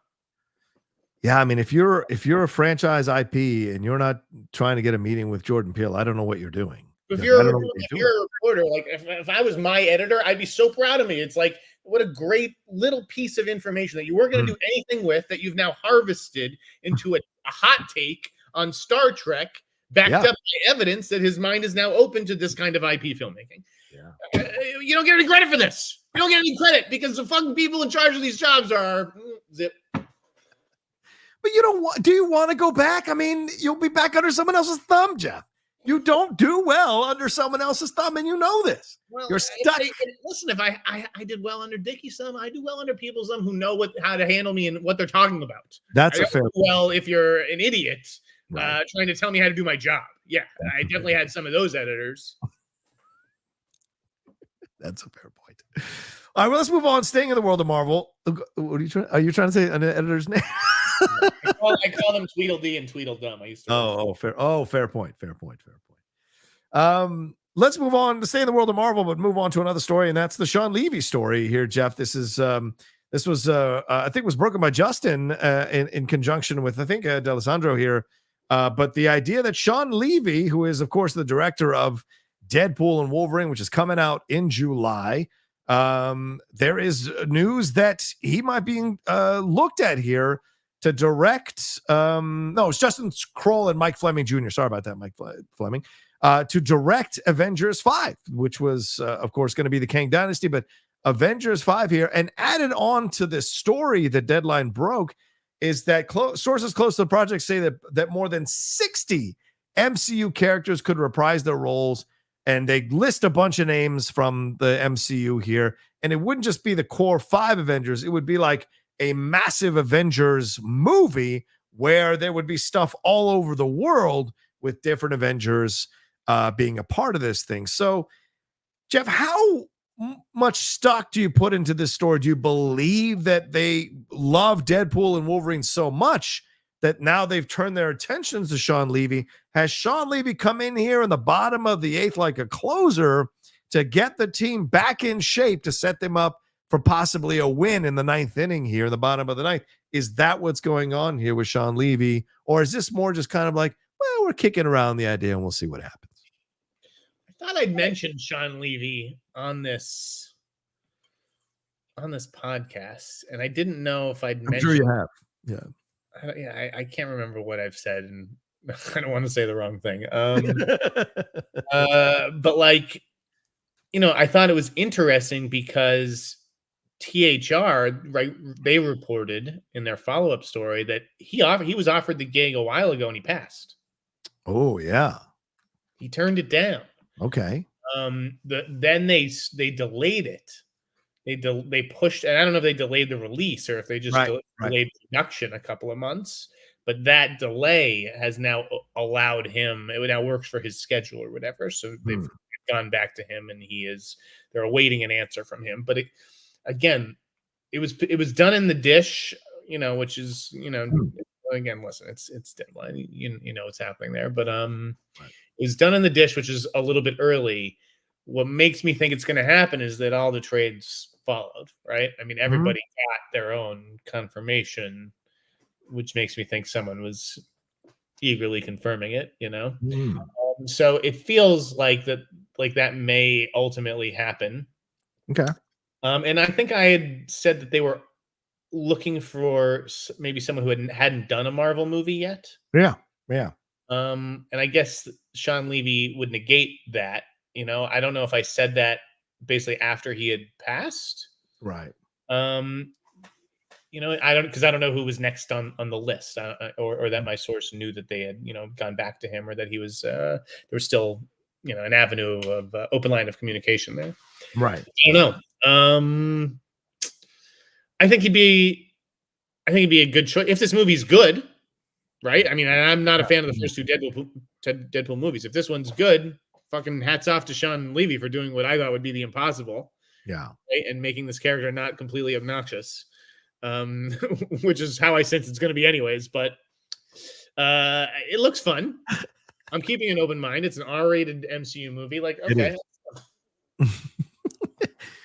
Yeah, I mean, if you're a franchise IP and you're not trying to get a meeting with Jordan Peele, I don't know what you're doing. If you're a reporter, like if I was my editor, I'd be so proud of me. It's like, what a great little piece of information that you weren't going to do anything with, that you've now harvested into a hot take on Star Trek, backed up by evidence that his mind is now open to this kind of IP filmmaking. Yeah. You don't get any credit for this. You don't get any credit because the fucking people in charge of these jobs are zip. But you don't want. Do you want to go back? I mean, you'll be back under someone else's thumb, Jeff. You don't do well under someone else's thumb, and you know this. Well, you're stuck. Listen, if I did well under Dickie's thumb, I do well under people's thumb who know how to handle me and what they're talking about. That's a fair point. Well, if you're an idiot trying to tell me how to do my job, I definitely had some of those editors. That's a fair point. All right, well, let's move on. Staying in the world of Marvel. What are you trying to say an editor's name? I call them Tweedledee and Tweedledum. I used to. Fair point. Let's move on to stay in the world of Marvel, but move on to another story, and that's the Shawn Levy story here, Jeff. This was I think was broken by Justin in conjunction with, I think, D'Alessandro here. But the idea that Shawn Levy, who is of course the director of Deadpool and Wolverine, which is coming out in July, there is news that he might be looked at here to direct. No, it's Justin Kroll and Mike Fleming Jr. Sorry about that, Mike Fleming. To direct Avengers 5, which was, of course, going to be the Kang Dynasty, but Avengers 5 here. And added on to this story that Deadline broke is that sources close to the project say that more than 60 MCU characters could reprise their roles. And they list a bunch of names from the MCU here, And it wouldn't just be the core 5 Avengers. It would be like a massive Avengers movie where there would be stuff all over the world with different Avengers being a part of this thing. So, Jeff, how much stock do you put into this story? Do you believe that they love Deadpool and Wolverine so much that now they've turned their attentions to Shawn Levy? Has Shawn Levy come in here in the bottom of the 8th like a closer to get the team back in shape to set them up for possibly a win in the 9th inning here in the bottom of the 9th? Is that what's going on here with Shawn Levy? Or is this more just kind of like, well, we're kicking around the idea and we'll see what happens? I thought I'd mentioned Shawn Levy on this podcast, and I didn't know if I'd mentioned. I'm sure you have. Yeah. I can't remember what I've said, and I don't want to say the wrong thing. But like, I thought it was interesting because THR, right? They reported in their follow-up story that he was offered the gig a while ago and he passed. Oh yeah, he turned it down. Okay. Then they delayed it. They pushed, and I don't know if they delayed the release or if they just delayed production a couple of months. But that delay has now allowed him. It now works for his schedule or whatever. So they've gone back to him, and they're awaiting an answer from him. But it was done in the dish, which is again, listen, it's deadline. You know what's happening there, but it was done in the dish, which is a little bit early. What makes me think it's going to happen is that all the trades followed, right? I mean, everybody got their own confirmation, which makes me think someone was eagerly confirming it, so it feels like that may ultimately happen. Okay. And I think I had said that they were looking for maybe someone who hadn't done a Marvel movie yet. Yeah. And I guess Shawn Levy would negate that. I don't know if I said that basically after he had passed. Right. I don't know who was next on the list, or that my source knew that they had gone back to him, or that he was there was still an avenue of open line of communication there. Right. I don't know. I think he'd be a good choice if this movie's good, right? I mean, I'm not a fan of the first 2 Deadpool movies. If this one's good, fucking hats off to Shawn Levy for doing what I thought would be the impossible. Yeah. Right? And making this character not completely obnoxious, which is how I sense it's going to be anyways. But it looks fun. I'm keeping an open mind. It's an R-rated MCU movie. Like, okay.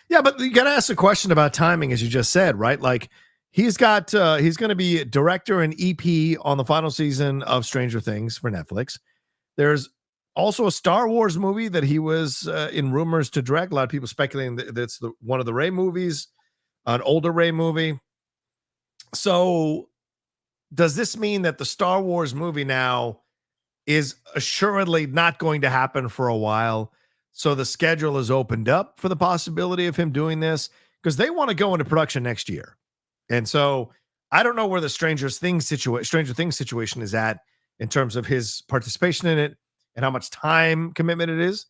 Yeah, but you got to ask the question about timing, as you just said, right? Like, he's going to be director and EP on the final season of Stranger Things for Netflix. There's also a Star Wars movie that he was in rumors to direct. A lot of people speculating that it's one of the Rey movies, an older Rey movie. So does this mean that the Star Wars movie now is assuredly not going to happen for a while? So the schedule is opened up for the possibility of him doing this because they want to go into production next year. And so I don't know where the Stranger Things situation is at in terms of his participation in it and how much time commitment it is.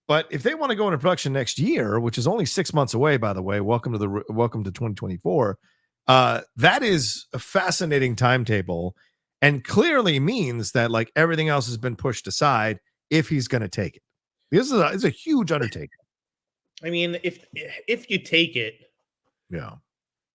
But if they want to go into production next year, which is only 6 months away, by the way, welcome to 2024. That is a fascinating timetable and clearly means that like everything else has been pushed aside if he's going to take it. This is a huge undertaking. I mean, if you take it,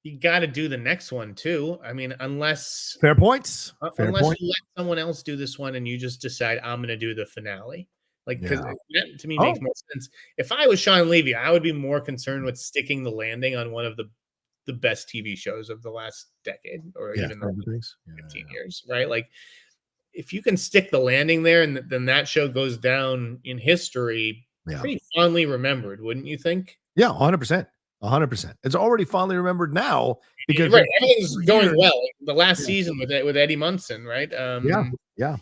you got to do the next one too. I mean, unless fair points, you let someone else do this one and you just decide I'm going to do the finale. Like, because that to me makes more sense. If I was Shawn Levy, I would be more concerned with sticking the landing on one of the best TV shows of the last decade, or even the 15 years, right? Like, if you can stick the landing there, and then that show goes down in history, pretty fondly remembered, wouldn't you think? Yeah, 100%. 100%. It's already fondly remembered now because everything's going well. The last season with Eddie Munson, right? Yeah.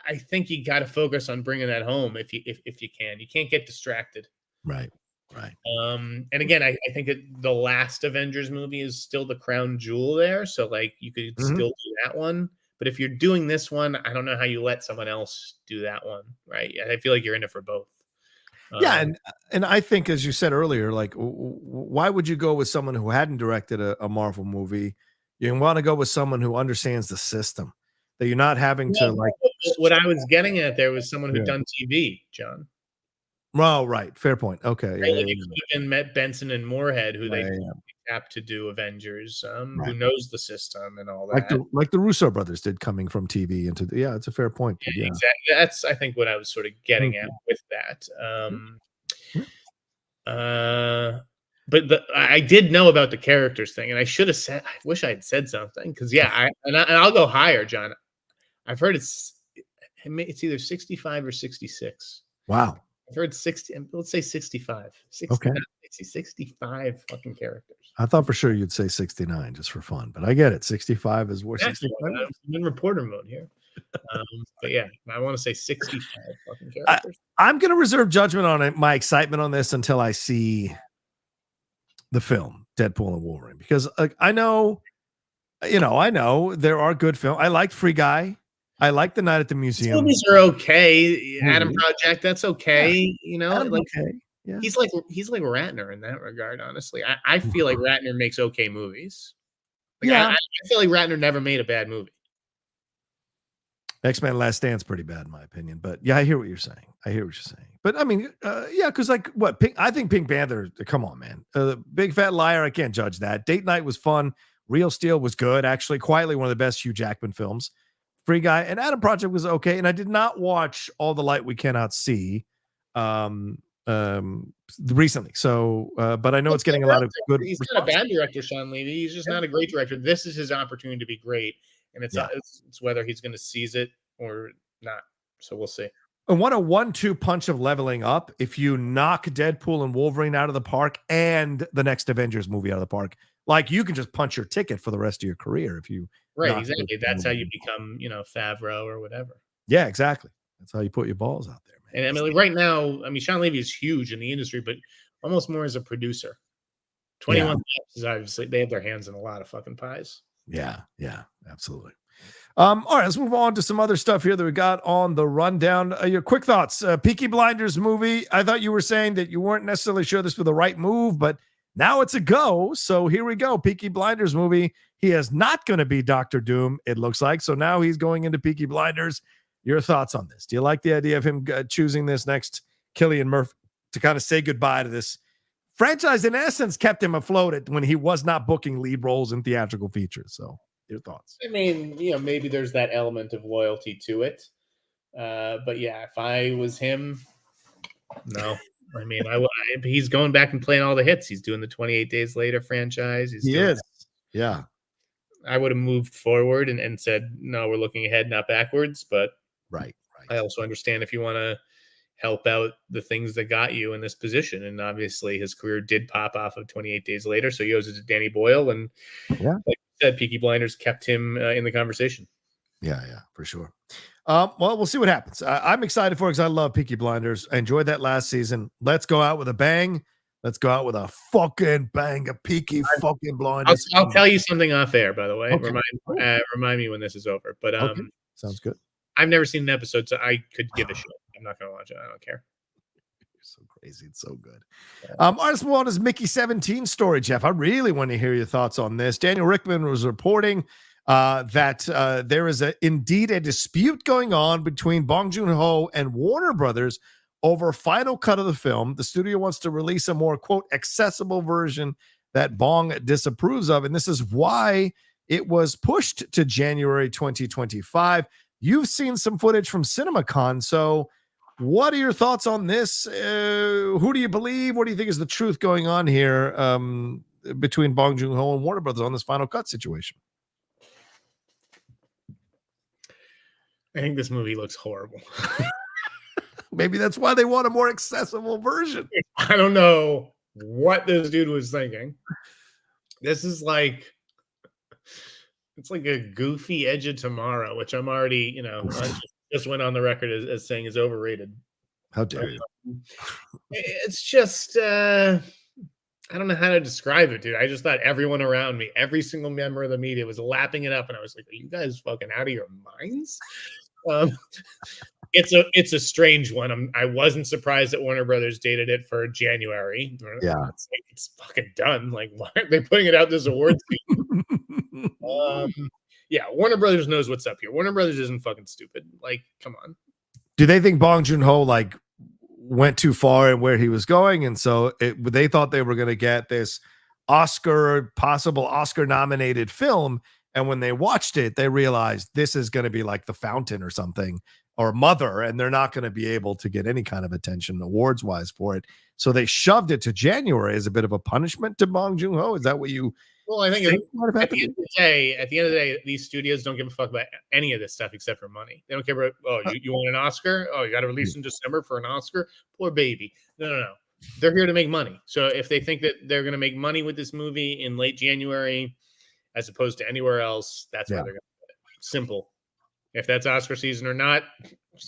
I think you got to focus on bringing that home if you can. You can't get distracted. Right. And again, I think that the last Avengers movie is still the crown jewel there. So like you could still do that one. But if you're doing this one, I don't know how you let someone else do that one, right? I feel like you're in it for both. Yeah, and I think, as you said earlier, like, why would you go with someone who hadn't directed a Marvel movie? You want to go with someone who understands the system, that you're not having to Well, like. what I was getting at there was someone who'd Yeah. done TV, John. Oh, right. Fair point. Okay. Right? Yeah. Like Yeah. it could have been Matt Benson and Moorhead, who Yeah. they Yeah. tapped to do Avengers, Right. who knows the system and all Like that. the Russo brothers did, coming from TV into the. Yeah, it's a fair point. But yeah. Exactly. That's I think what I was sort of getting at Mhm. with that. Yeah. But I did know about the characters thing, and I should have said. I wish I had said something because and I'll go higher, John. I've heard it's either 65 or 66. Wow. I've heard 60. Let's say 65. 60, Okay. 65 fucking characters. I thought for sure you'd say 69 just for fun, but I get it. 65 is worth 65. I'm in reporter mode here. But yeah, I want to say 65 fucking characters. I'm going to reserve judgment on it, my excitement on this, until I see the film Deadpool and Wolverine, because I know there are good films. I liked Free Guy. I like The Night at the Museum. Movies are okay. Adam Project, that's okay. Yeah. Okay. Yeah. He's like Ratner in that regard. Honestly, I feel like Ratner makes okay movies. I feel like Ratner never made a bad movie. X-Men Last Stand's pretty bad in my opinion, but yeah, I hear what you're saying. But I mean, because like what I think Pink Panther. Come on, man. Big Fat Liar. I can't judge that. Date Night was fun. Real Steel was good. Actually, quietly one of the best Hugh Jackman films. Free Guy and Adam Project was okay. And I did not watch All the Light We Cannot See recently. So, but I know it's getting a lot of good. He's not a bad director, Shawn Levy. He's just not a great director. This is his opportunity to be great, and it's whether he's going to seize it or not. So we'll see. And what a 1-2 punch of leveling up if you knock Deadpool and Wolverine out of the park and the next Avengers movie out of the park. Like, you can just punch your ticket for the rest of your career if you. Right, exactly. That's how you become, Favreau or whatever. Yeah, exactly. That's how you put your balls out there, man. And I mean, right now, Shawn Levy is huge in the industry, but almost more as a producer. 21 Steps is obviously, they have their hands in a lot of fucking pies. Yeah, absolutely. All right, let's move on to some other stuff here that we got on the rundown. Your quick thoughts. Peaky Blinders movie. I thought you were saying that you weren't necessarily sure this was the right move, but now it's a go. So here we go. Peaky Blinders movie. He is not going to be Dr. Doom, it looks like. So now he's going into Peaky Blinders. Your thoughts on this? Do you like the idea of him choosing this next Cillian Murphy to kind of say goodbye to this franchise? In essence, kept him afloat when he was not booking lead roles in theatrical features. So your thoughts? I mean, maybe there's that element of loyalty to it. But yeah, if I was him, no. I mean, he's going back and playing all the hits. He's doing the 28 Days Later franchise. He is. Yeah. I would have moved forward and said, no, we're looking ahead, not backwards. But right. I also understand if you want to help out the things that got you in this position. And obviously his career did pop off of 28 Days Later. So he owes it to Danny Boyle. And like you said, Peaky Blinders kept him in the conversation. Yeah, for sure. Well, we'll see what happens. I'm excited for it because I love Peaky Blinders. I enjoyed that last season. Let's go out with a bang. Let's go out with a fucking bang, a Peaky fucking Blinders. I'll tell you something off air, by the way. Okay. Remind me when this is over. But sounds good. I've never seen an episode, so I could give a shit. I'm not going to watch it. I don't care. You're so crazy. It's so good. All right, let's move on to this Mickey 17 story, Jeff. I really want to hear your thoughts on this. Daniel Rickman was reporting that there is indeed a dispute going on between Bong Joon-ho and Warner Brothers over a final cut of the film. The studio wants to release a more, quote, accessible version that Bong disapproves of. And this is why it was pushed to January 2025. You've seen some footage from CinemaCon. So what are your thoughts on this? Who do you believe? What do you think is the truth going on here between Bong Joon-ho and Warner Brothers on this final cut situation? I think this movie looks horrible. Maybe that's why they want a more accessible version. I don't know what this dude was thinking. This is like, it's like a goofy Edge of Tomorrow, which I'm already, I just went on the record as saying is overrated. How dare you? It's just, I don't know how to describe it, dude. I just thought everyone around me, every single member of the media was lapping it up. And I was like, are you guys fucking out of your minds? Um, it's a strange one. I wasn't surprised that Warner Brothers dated it for January. Yeah. It's fucking done. Like, why aren't they putting it out this awards season? Yeah, Warner Brothers knows what's up here. Warner Brothers isn't fucking stupid. Like, come on. Do they think Bong Joon-ho like went too far in where he was going, and so they thought they were going to get this possible Oscar nominated film, and when they watched it, they realized this is going to be like The Fountain or something, or Mother, and they're not going to be able to get any kind of attention awards wise for it. So they shoved it to January as a bit of a punishment to Bong Joon-ho. Is that what you? Well, I think at the end of the day, these studios don't give a fuck about any of this stuff except for money. They don't care about, you want an Oscar? Oh, you got to release in December for an Oscar? Poor baby. No. They're here to make money. So if they think that they're going to make money with this movie in late January, as opposed to anywhere else, that's where they're going to do it. Simple. If that's Oscar season or not,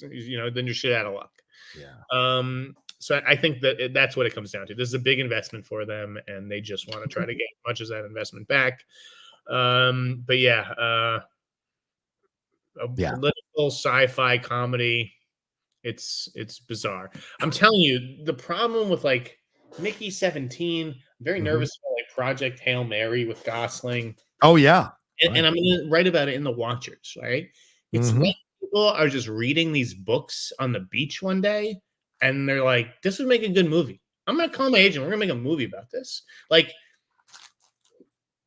then you're shit out of luck. Yeah. So I think that that's what it comes down to. This is a big investment for them, and they just want to try to get as much as that investment back. But yeah, political sci-fi comedy. It's bizarre. I'm telling you, the problem with like Mickey 17, I'm very nervous for like Project Hail Mary with Gosling. Oh yeah. And I'm going to write about it in The Watchers, right? It's like people are just reading these books on the beach one day, and they're like, this would make a good movie. I'm going to call my agent. We're going to make a movie about this. Like,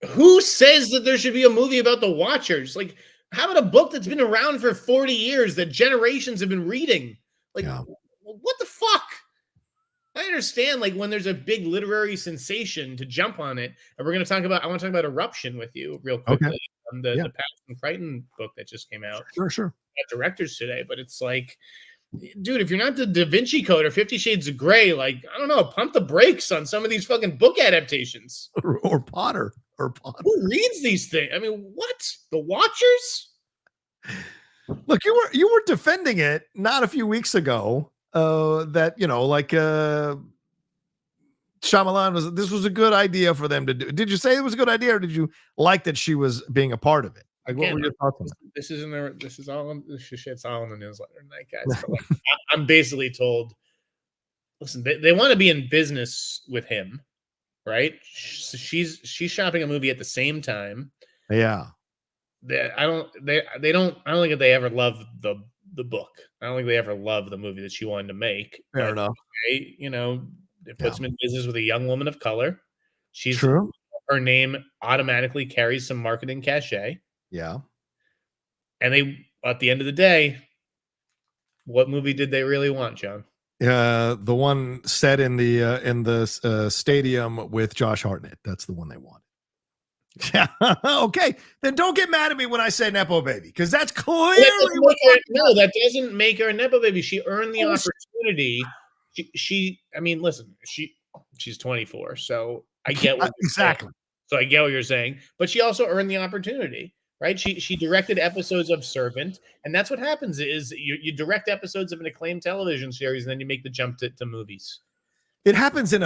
who says that there should be a movie about The Watchers? Like, how about a book that's been around for 40 years that generations have been reading? Like, what the fuck? I understand, like, when there's a big literary sensation to jump on it. And I want to talk about Eruption with you real quickly. Okay. The Patterson Crichton book that just came out. Sure. Directors today, but it's like, dude, if you're not the Da Vinci Code or 50 Shades of Grey, like, I don't know, pump the brakes on some of these fucking book adaptations. Or Potter. Who reads these things? I mean, what? The Watchers? Look, you were defending it not a few weeks ago. That Shyamalan this was a good idea for them to do. Did you say it was a good idea, or did you like that she was being a part of it? Like, what were your thoughts on that? This shit's all in the newsletter tonight, guys. But like, I'm basically told, listen, they want to be in business with him, right? She's shopping a movie at the same time. Yeah. I don't think that they ever loved the book. I don't think they ever loved the movie that she wanted to make. Fair enough. It puts them in business with a young woman of color. She's true. Her name automatically carries some marketing cachet. Yeah. And they, at the end of the day, what movie did they really want, John? The one set in the stadium with Josh Hartnett. That's the one they wanted. Yeah. Okay. Then don't get mad at me when I say Nepo baby, because that's clearly that doesn't make her a Nepo baby. She earned the opportunity. I mean, listen, she's 24, so I get what exactly. So I get what you're saying, but she also earned the opportunity, right? She directed episodes of Servant, and that's what happens is you direct episodes of an acclaimed television series, and then you make the jump to movies. It happens in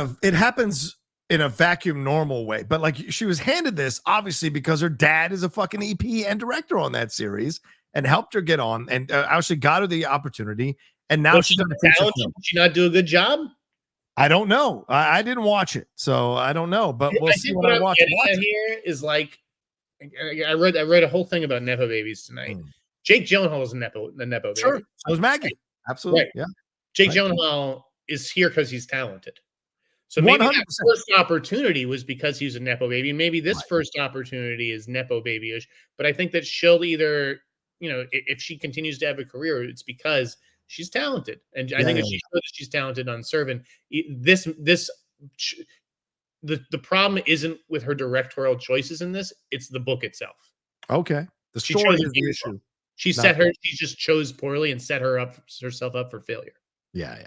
a vacuum normal way, but like, she was handed this obviously because her dad is a fucking EP and director on that series and helped her get on, and actually got her the opportunity. And now she's done a feature film. Did she not do a good job? I don't know. I didn't watch it, so I don't know. But we'll see when I watch it. Here is like, I read a whole thing about Nepo babies tonight. Jake Gyllenhaal is the Nepo baby. Sure, so was Maggie. Right. Absolutely, right. Yeah. Jake Gyllenhaal is here because he's talented. So maybe 100%. That first opportunity was because he's a Nepo baby. And maybe this first opportunity is Nepo baby-ish. But I think that she'll either, if she continues to have a career, it's because she's talented. And I think if she showed that she's talented on Servant, the problem isn't with her directorial choices in this. It's the book itself. Okay. The story is the issue. She just chose poorly and set herself up for failure. Yeah.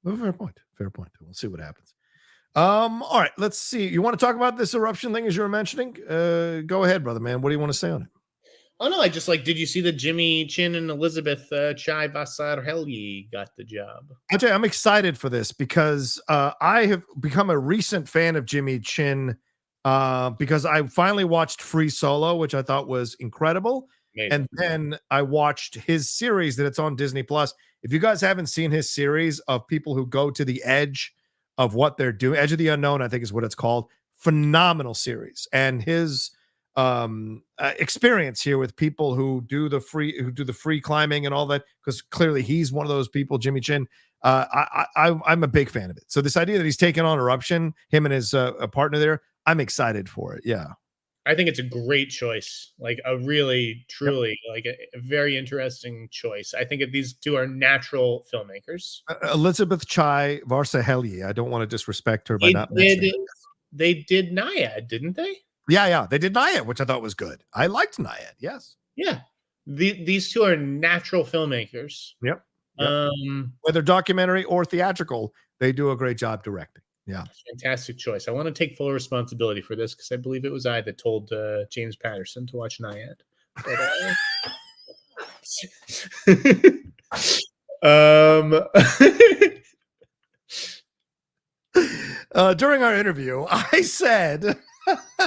Well, fair point. We'll see what happens. All right, let's see. You want to talk about this eruption thing as you were mentioning? Go ahead, brother, man. What do you want to say on it? Oh, no, I just did you see that Jimmy Chin and Elizabeth Chai Vasarhelyi got the job? I'll tell you, I'm excited for this because I have become a recent fan of Jimmy Chin because I finally watched Free Solo, which I thought was incredible. Amazing. And then I watched his series that it's on Disney Plus. If you guys haven't seen his series of people who go to the edge of what they're doing, Edge of the Unknown, I think is what it's called. Phenomenal series. And his experience here with people who do the free climbing and all that, because clearly he's one of those people, Jimmy Chin. I'm a big fan of it. So this idea that he's taken on Eruption, him and his partner there, I'm excited for it. Yeah. I think it's a great choice, like a really, truly, like a very interesting choice. I think that these two are natural filmmakers. Elizabeth Chai Varsaheli. I don't want to disrespect her by not mentioning her. They did Naiad, didn't they? Yeah, they did Naiad, which I thought was good. I liked Naiad. Yes. Yeah, these two are natural filmmakers. Yep. Whether documentary or theatrical, they do a great job directing. Yeah. Fantastic choice. I want to take full responsibility for this because I believe it was I that told James Patterson to watch Naiad. During our interview, I said...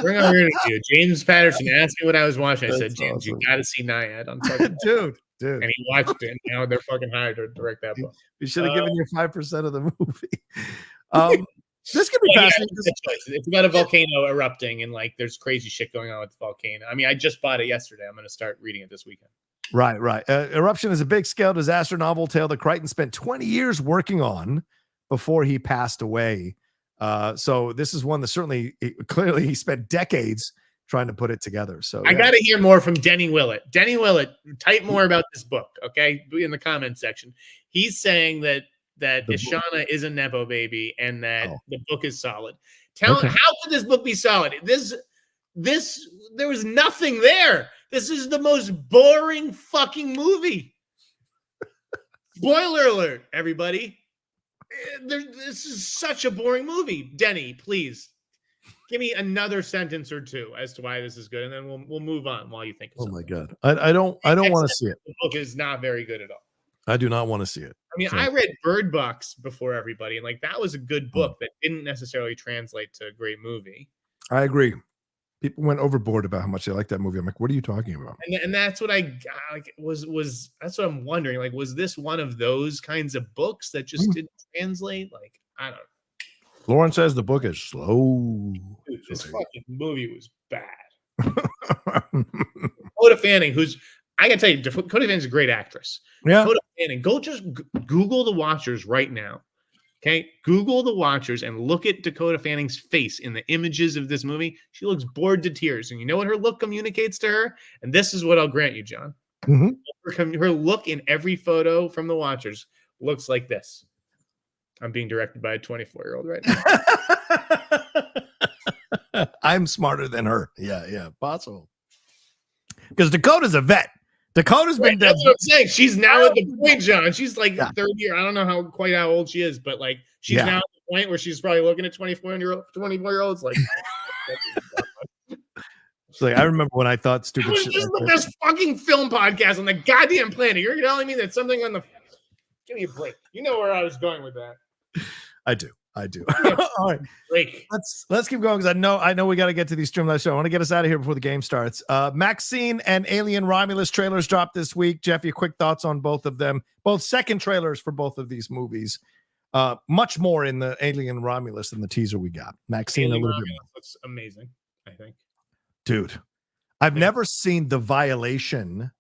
During our interview, James Patterson asked me what I was watching. I said, James, awesome. You got to see Naiad. On dude. And he watched it, and now they're fucking hired to direct that book. You should have given you 5% of the movie. This could be fascinating. It's about a volcano erupting, and like there's crazy shit going on with the volcano. I mean, I just bought it yesterday. I'm going to start reading it this weekend. Right. Eruption is a big-scale disaster novel tale that Crichton spent 20 years working on before he passed away. So this is one that clearly he spent decades trying to put it together. So I got to hear more from Denny Willett. Denny Willett, type more about this book, okay? In the comment section. He's saying that Ishana is a Nepo baby and that the book is solid. How could this book be solid? There was nothing there. This is the most boring fucking movie. Spoiler alert, everybody. This is such a boring movie. Denny, please give me another sentence or two as to why this is good, and then we'll move on while you think of something. My God. I don't want to see it. The book is not very good at all. I do not want to see it. I mean, I read Bird Box before everybody, and like that was a good book that didn't necessarily translate to a great movie. I agree. People went overboard about how much they liked that movie. I'm like, what are you talking about? And that's what I like was that's what I'm wondering. Like, was this one of those kinds of books that just didn't translate? Like, I don't know. Lauren says the book is slow. Dude, this fucking movie was bad. Dakota Fanning, who's I can tell you, Dakota Fanning's a great actress. Yeah. Dakota Fanning, go just Google The Watchers right now. Okay, Google The Watchers and look at Dakota Fanning's face in the images of this movie. She looks bored to tears. And you know what her look communicates to her? And this is what I'll grant you, John. Her look in every photo from The Watchers looks like this. I'm being directed by a 24-year-old right now. I'm smarter than her. Yeah, possible. Because Dakota's a vet. Dakota's been That's what I'm saying. She's now at the point, John. She's like third year. I don't know quite how old she is, but like she's now at the point where she's probably looking at 24-year-olds like. It's like I remember when I thought stupid shit. This is the best fucking film podcast on the goddamn planet. You're telling me that something on the. Give me a break. You know where I was going with that. I do. All right, let's keep going because I know we got to get to these Streamlabs show. I want to get us out of here before the game starts. Maxxine and Alien Romulus trailers dropped this week. Jeff, your quick thoughts on both of them? Both second trailers for both of these movies. Much more in the Alien Romulus than the teaser we got. Maxxine a little bit more. Looks amazing. I think, dude. I've never seen the violation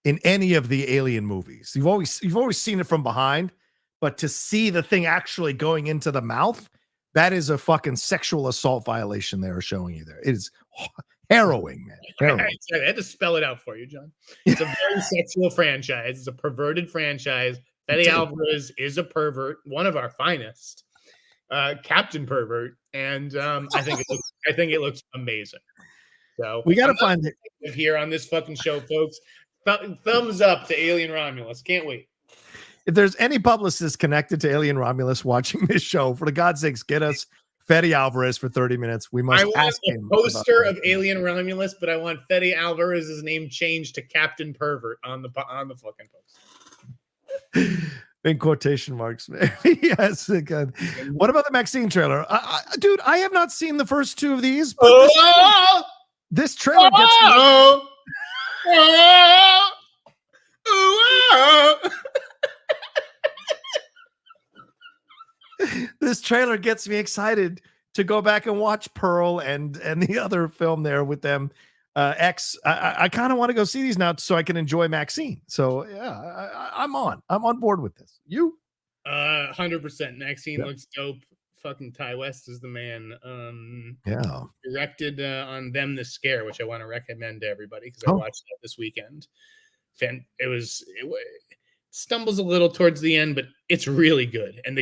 in any of the Alien movies. You've always seen it from behind. But to see the thing actually going into the mouth, that is a fucking sexual assault violation they are showing you there. It is harrowing, man. Harrowing. I had to spell it out for you, John. It's a very sexual franchise. It's a perverted franchise. Fede Alvarez is a pervert, one of our finest. Captain Pervert. And I think it looks amazing. So we got to find it here on this fucking show, folks. Thumbs up to Alien Romulus. Can't wait. If there's any publicist connected to Alien Romulus watching this show, for the God's sakes, get us Fede Alvarez for 30 minutes. We must ask him. I want a poster of Alien Romulus, but I want Fede Alvarez's name changed to Captain Pervert on the fucking poster. In quotation marks, man. Yes. Good. What about the Maxxine trailer? Dude, I have not seen the first two of these, but this trailer gets me. trailer gets me excited to go back and watch Pearl and the other film there with them. X. I kind of want to go see these now so I can enjoy Maxxine. So yeah, I'm on board with this. You? 100%. Maxxine looks dope. Fucking Ty West is the man. Yeah. Directed on Them the Scare, which I want to recommend to everybody because I watched that this weekend. It stumbles a little towards the end, but it's really good. And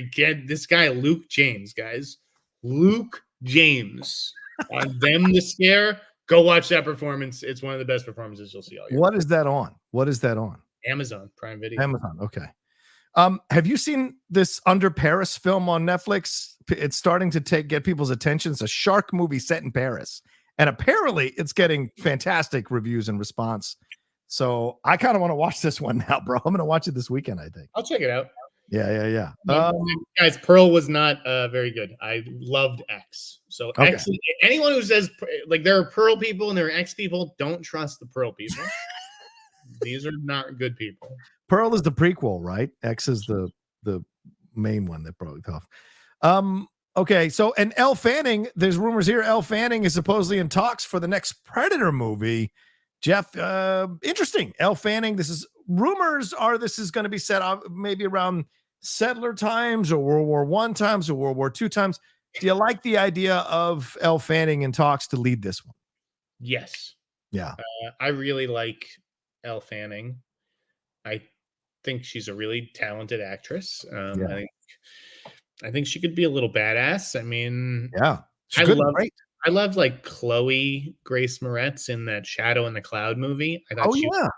this guy, Luke James, guys. Luke James on Them the Scare. Go watch that performance. It's one of the best performances you'll see all year. What is that on? Amazon Prime Video. Amazon. Okay. Have you seen this Under Paris film on Netflix? It's starting to get people's attention. It's a shark movie set in Paris, and apparently it's getting fantastic reviews and response. So I kind of want to watch this one now, bro. I'm going to watch it this weekend, I think. I'll check it out. Yeah. Guys, Pearl was not very good. I loved X. So X, anyone who says like there are Pearl people and there are X people, don't trust the Pearl people. These are not good people. Pearl is the prequel, right? X is the main one that broke off. Okay, so and Elle Fanning, there's rumors here Elle Fanning is supposedly in talks for the next Predator movie. Jeff, interesting. Elle Fanning, rumors are this is going to be set up maybe around settler times or World War I times or World War II times. Do you like the idea of Elle Fanning in talks to lead this one? Yes. Yeah. I really like Elle Fanning. I think she's a really talented actress. I think she could be a little badass. I mean, yeah, I love like Chloe Grace Moretz in that Shadow in the Cloud movie. I thought she was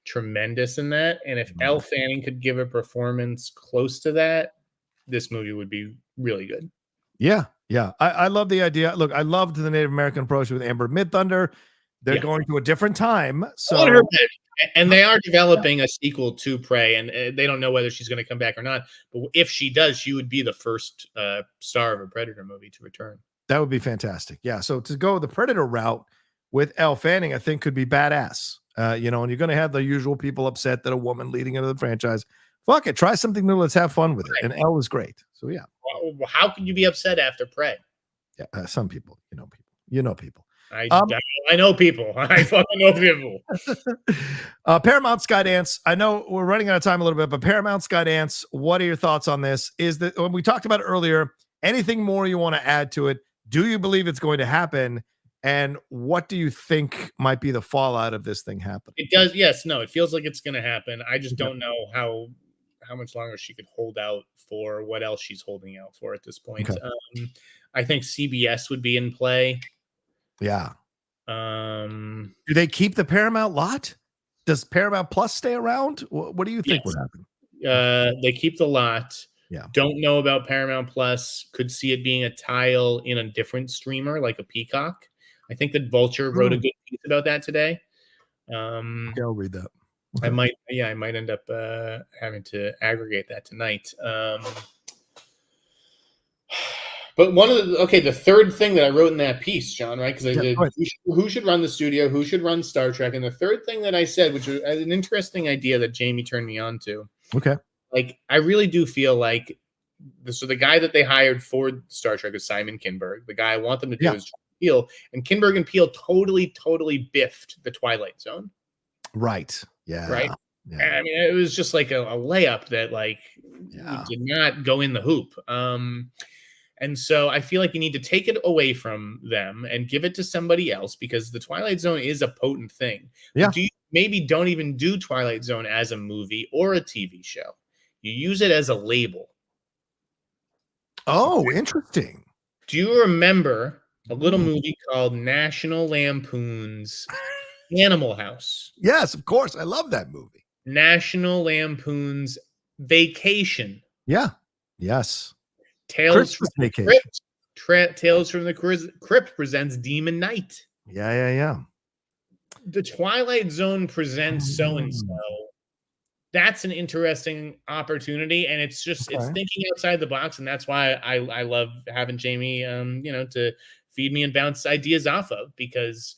tremendous in that. And if Elle Fanning could give a performance close to that, this movie would be really good. Yeah. I love the idea. Look, I loved the Native American approach with Amber Midthunder. They're going to a different time. So and they are developing a sequel to Prey, and they don't know whether she's going to come back or not. But if she does, she would be the first star of a Predator movie to return. That would be fantastic. Yeah. So to go the Predator route with Elle Fanning, I think could be badass. And you're going to have the usual people upset that a woman leading into the franchise. Fuck it. Try something new. Let's have fun with it. And Elle is great. So yeah. Well, how can you be upset after Prey? Yeah. Some people, you know people. I know people. I fucking know people. Paramount Skydance. I know we're running out of time a little bit, but Paramount Skydance, what are your thoughts on this? Is that when we talked about it earlier, anything more you want to add to it? Do you believe it's going to happen? And what do you think might be the fallout of this thing happening? It does. Yes. No, it feels like it's going to happen. I just don't know how much longer she could hold out for, what else she's holding out for at this point. Okay. I think CBS would be in play. Yeah. Do they keep the Paramount lot? Does Paramount Plus stay around? What do you think would happen? They keep the lot. Yeah. Don't know about Paramount Plus. Could see it being a tile in a different streamer, like a Peacock. I think that Vulture wrote a good piece about that today. Okay, I'll read that. I might end up having to aggregate that tonight. But the third thing that I wrote in that piece, John, right? Because I did who should run the studio, who should run Star Trek, and the third thing that I said, which was an interesting idea that Jamie turned me on to. Okay. Like, I really do feel like the guy that they hired for Star Trek is Simon Kinberg. The guy I want them to do is Jordan Peele, and Kinberg and Peele totally biffed the Twilight Zone. Right. Yeah. Right. Yeah. I mean, it was just like a layup that did not go in the hoop. And so I feel like you need to take it away from them and give it to somebody else, because the Twilight Zone is a potent thing. Yeah. Maybe don't even do Twilight Zone as a movie or a TV show. You use it as a label. Oh, interesting. Do you remember a little movie called National Lampoon's Animal House? Yes, of course. I love that movie. National Lampoon's Vacation. Yeah. Yes. Tales from the Crypt presents Demon Knight. Yeah. The Twilight Zone presents so-and-so. That's an interesting opportunity, and it's thinking outside the box, and that's why I love having Jamie, to feed me and bounce ideas off of, because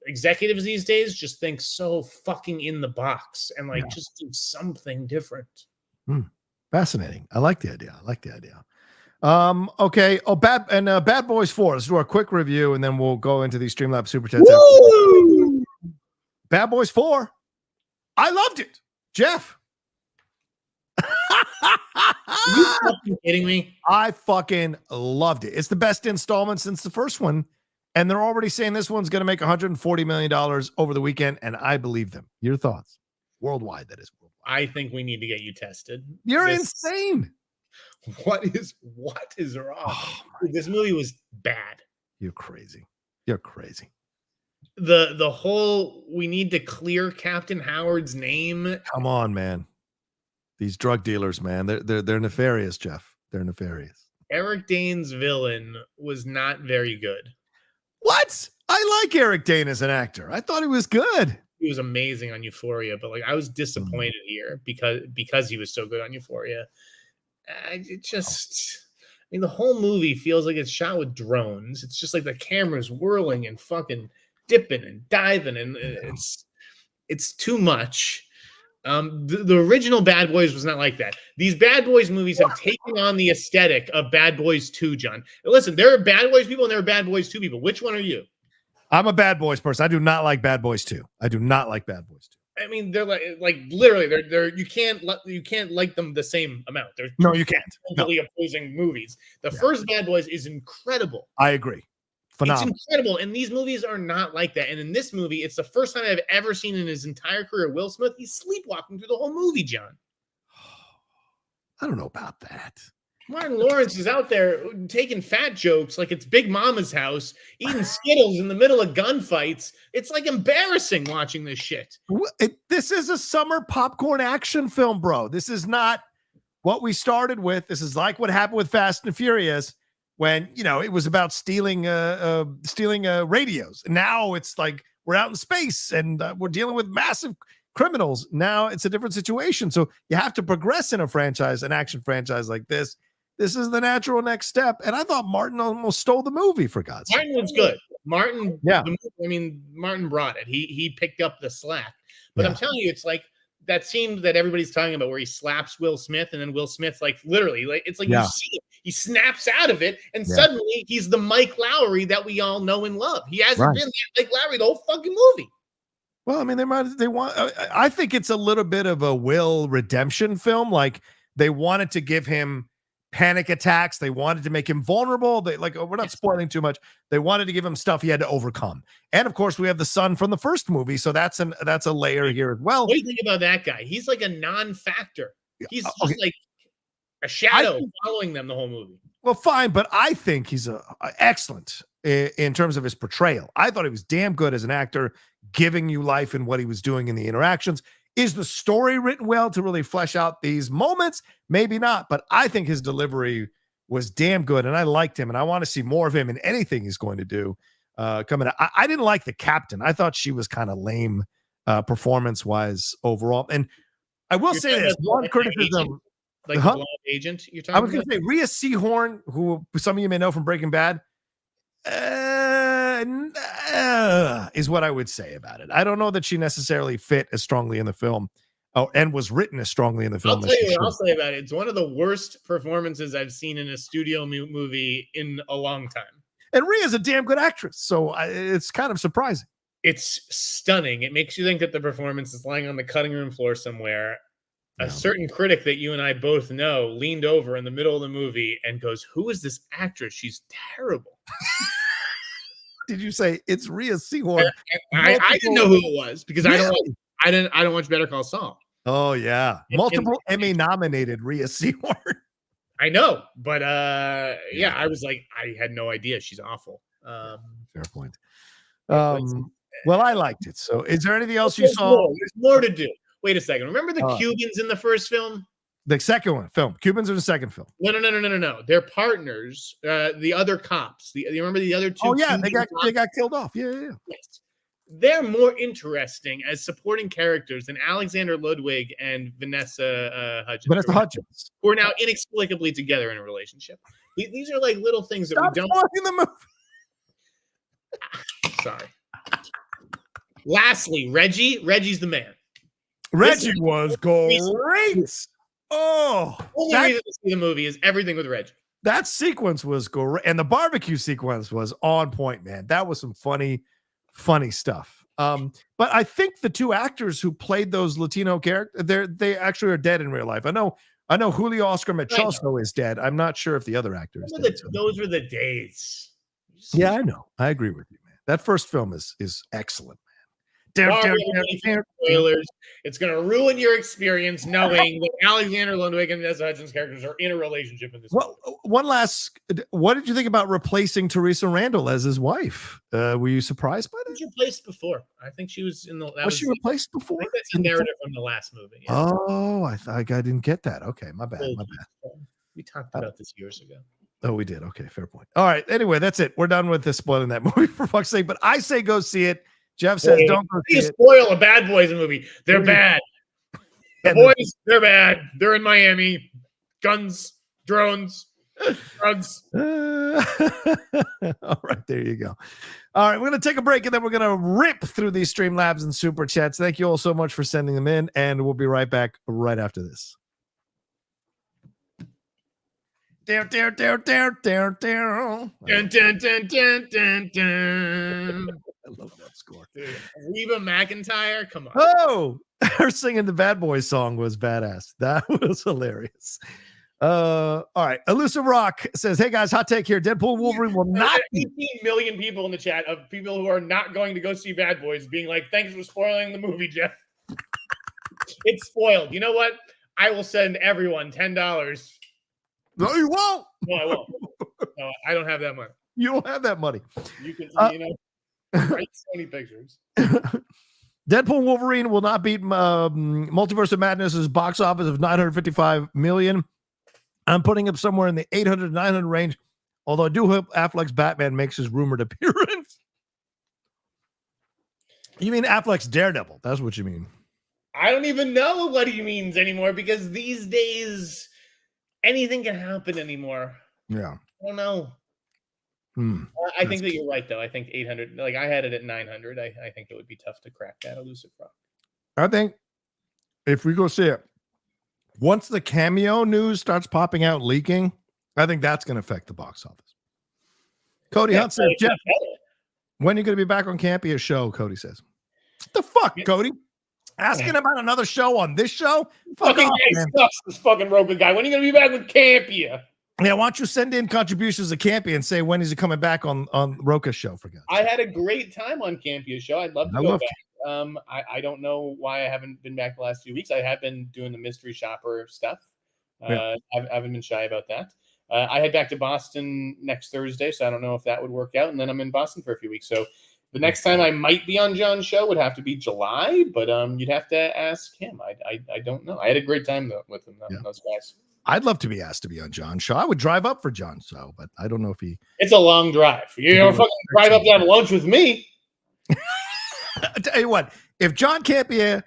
executives these days just think so fucking in the box and just do something different. Fascinating. I like the idea. Okay. Oh, Bad Boys 4. Let's do our quick review and then we'll go into these Streamlabs super chats. Woo! Bad Boys 4. I loved it. Jeff. Are you fucking kidding me? I fucking loved it. It's the best installment since the first one. And they're already saying this one's going to make $140 million over the weekend. And I believe them. Your thoughts? Worldwide, that is. Worldwide. I think we need to get you tested. You're insane. What is wrong? Oh, this movie was bad. You're crazy. You're crazy. The whole we need to clear Captain Howard's name. Come on, man. These drug dealers, man, they're nefarious, Jeff. They're nefarious. Eric Dane's villain was not very good. What? I like Eric Dane as an actor. I thought he was good. He was amazing on Euphoria, but like I was disappointed here because he was so good on Euphoria. The whole movie feels like it's shot with drones. It's just like the camera's whirling and fucking dipping and diving, and it's too much. The original Bad Boys was not like that. These Bad Boys movies have taken on the aesthetic of Bad Boys 2, John. Listen, there are Bad Boys people and there are Bad Boys 2 people. Which one are you? I'm a Bad Boys person. I do not like Bad Boys 2. I do not like Bad Boys 2. I mean, they're like literally, they're you can't like them the same amount. They're no, you can't. Totally opposing movies. The first Bad Boys is incredible. I agree. Phenomenal. It's incredible, and these movies are not like that. And in this movie, it's the first time I've ever seen in his entire career Will Smith. He's sleepwalking through the whole movie, John. I don't know about that. Martin Lawrence is out there taking fat jokes like it's Big Mama's house, eating Skittles in the middle of gunfights. It's like embarrassing watching this shit. This is a summer popcorn action film, bro. This is not what we started with. This is like what happened with Fast and Furious when, it was about stealing radios. Now it's like we're out in space and we're dealing with massive criminals. Now it's a different situation. So you have to progress in an action franchise like this. This is the natural next step. And I thought Martin almost stole the movie, for God's sake. Martin was good. Martin, yeah. Martin brought it. He picked up the slack. But I'm telling you, it's like that scene that everybody's talking about where he slaps Will Smith and then Will Smith's like literally, like it's like you see it. He snaps out of it and suddenly he's the Mike Lowry that we all know and love. He hasn't been Mike Lowry the whole fucking movie. Well, I mean, I think it's a little bit of a Will redemption film. Like they wanted to give him panic attacks. They wanted to make him vulnerable. We're not spoiling too much. They wanted to give him stuff he had to overcome. And of course, we have the son from the first movie, so that's a layer here as well. What do you think about that guy? He's like a non-factor. He's just like a shadow following them the whole movie. Well, fine, but I think he's excellent in terms of his portrayal. I thought he was damn good as an actor, giving you life in what he was doing in the interactions. Is the story written well to really flesh out these moments? Maybe not, but I think his delivery was damn good, and I liked him, and I want to see more of him in anything he's going to do coming out. I didn't like the captain. I thought she was kind of lame performance-wise overall. And I will say this, one criticism. Like the blonde agent you're talking about? I was going to say, Rhea Seehorn, who some of you may know from Breaking Bad, is what I would say about it. I don't know that she necessarily fit as strongly in the film and was written as strongly in the film. I'll tell you what I'll say about it. It's one of the worst performances I've seen in a studio movie in a long time. And Rhea's a damn good actress, so it's kind of surprising. It's stunning. It makes you think that the performance is lying on the cutting room floor somewhere. A certain critic that you and I both know leaned over in the middle of the movie and goes, "Who is this actress? She's terrible." Did you say it's Rhea Seehorn? I didn't know who it was because I don't watch Better Call Saul. Oh yeah, multiple Emmy nominated Rhea Seehorn. I know, but I was like, I had no idea. She's awful. Fair point. Well, I liked it. So, is there anything else you saw? There's more to do. Wait a second. Remember the Cubans in the first film? The second film. Cubans are the second film. No. They're partners. The other cops. You remember the other two? Oh yeah, they got killed off. Yeah. Yes. They're more interesting as supporting characters than Alexander Ludwig and Vanessa Hudgens. Who are now inexplicably together in a relationship. These are like little things that we don't. In the movie. Sorry. Lastly, Reggie's the man. Reggie was great. Oh, the only reason to see the movie is everything with Reggie. That sequence was great, and the barbecue sequence was on point, man. That was some funny stuff. But I think the two actors who played those Latino characters, they actually are dead in real life. I know Julio Oscar Machoso is dead. I'm not sure if the other actor is dead. Those were the days. Yeah, I know. I agree with you, man. That first film is excellent, man. Spoilers. It's going to ruin your experience knowing that Alexander Ludwig and Vanessa Hudson's characters are in a relationship in this. Well, what did you think about replacing Teresa Randall as his wife? Were you surprised by that? She was replaced before. I think she was in the. Was she replaced before? I think that's a narrative from the last movie. Yeah. Oh, I didn't get that. Okay, my bad. We talked about this years ago. Oh, we did. Okay, fair point. All right. Anyway, that's it. We're done with this spoiling that movie for fuck's sake. But I say go see it. Jeff says don't go see it. Spoil a Bad Boys movie. They're bad. The boys, they're bad. They're in Miami. Guns, drones, drugs. All right, there you go. All right, we're going to take a break, and then we're going to rip through these Streamlabs and Super Chats. Thank you all so much for sending them in, and we'll be right back right after this. Down. Dun, dun, dun, dun, dun. I love that score. Dude, Reba McEntire, come on. Oh, her singing the Bad Boys song was badass. That was hilarious. All right. Elusive Rock says, hey guys, hot take here. Deadpool Wolverine will not 18 million people in the chat of people who are not going to go see Bad Boys being like, thanks for spoiling the movie, Jeff. It's spoiled. You know what? I will send everyone $10. No, you won't. No, I won't. No, I don't have that money. You don't have that money. You can, write Sony pictures. Deadpool Wolverine will not beat Multiverse of Madness's box office of 955 million. I'm putting up somewhere in the 800 900 range, although I do hope Affleck's Batman makes his rumored appearance. You mean Affleck's Daredevil? That's what you mean. I don't even know what he means anymore because these days anything can happen anymore. Yeah. I don't know. I think that you're right, though. I think 800, like I had it at 900. I think it would be tough to crack that Elusive Rock. I think if we go see it, once the cameo news starts popping out, leaking, I think that's going to affect the box office. Cody Hunt says, Jeff, when are you going to be back on Campia's show? Cody says, what the fuck, Cody? Asking about another show on this show? Fucking sucks, this fucking Rocha guy. When are you going to be back with Campia? Yeah, why don't you send in contributions to Campia and say when is he coming back on Rocha's show, for God's sake? I had a great time on Campia's show. I'd love to go back. I don't know why I haven't been back the last few weeks. I have been doing the mystery shopper stuff. I haven't been shy about that. I head back to Boston next Thursday, so I don't know if that would work out. And then I'm in Boston for a few weeks. So the next time I might be on John's show would have to be July, but you'd have to ask him. I don't know. I had a great time though with him, those guys. I'd love to be asked to be on John's show. I would drive up for John's show, but I don't know if he. It's a long drive. You don't fucking drive up to have lunch with me. I tell you what, if John Campia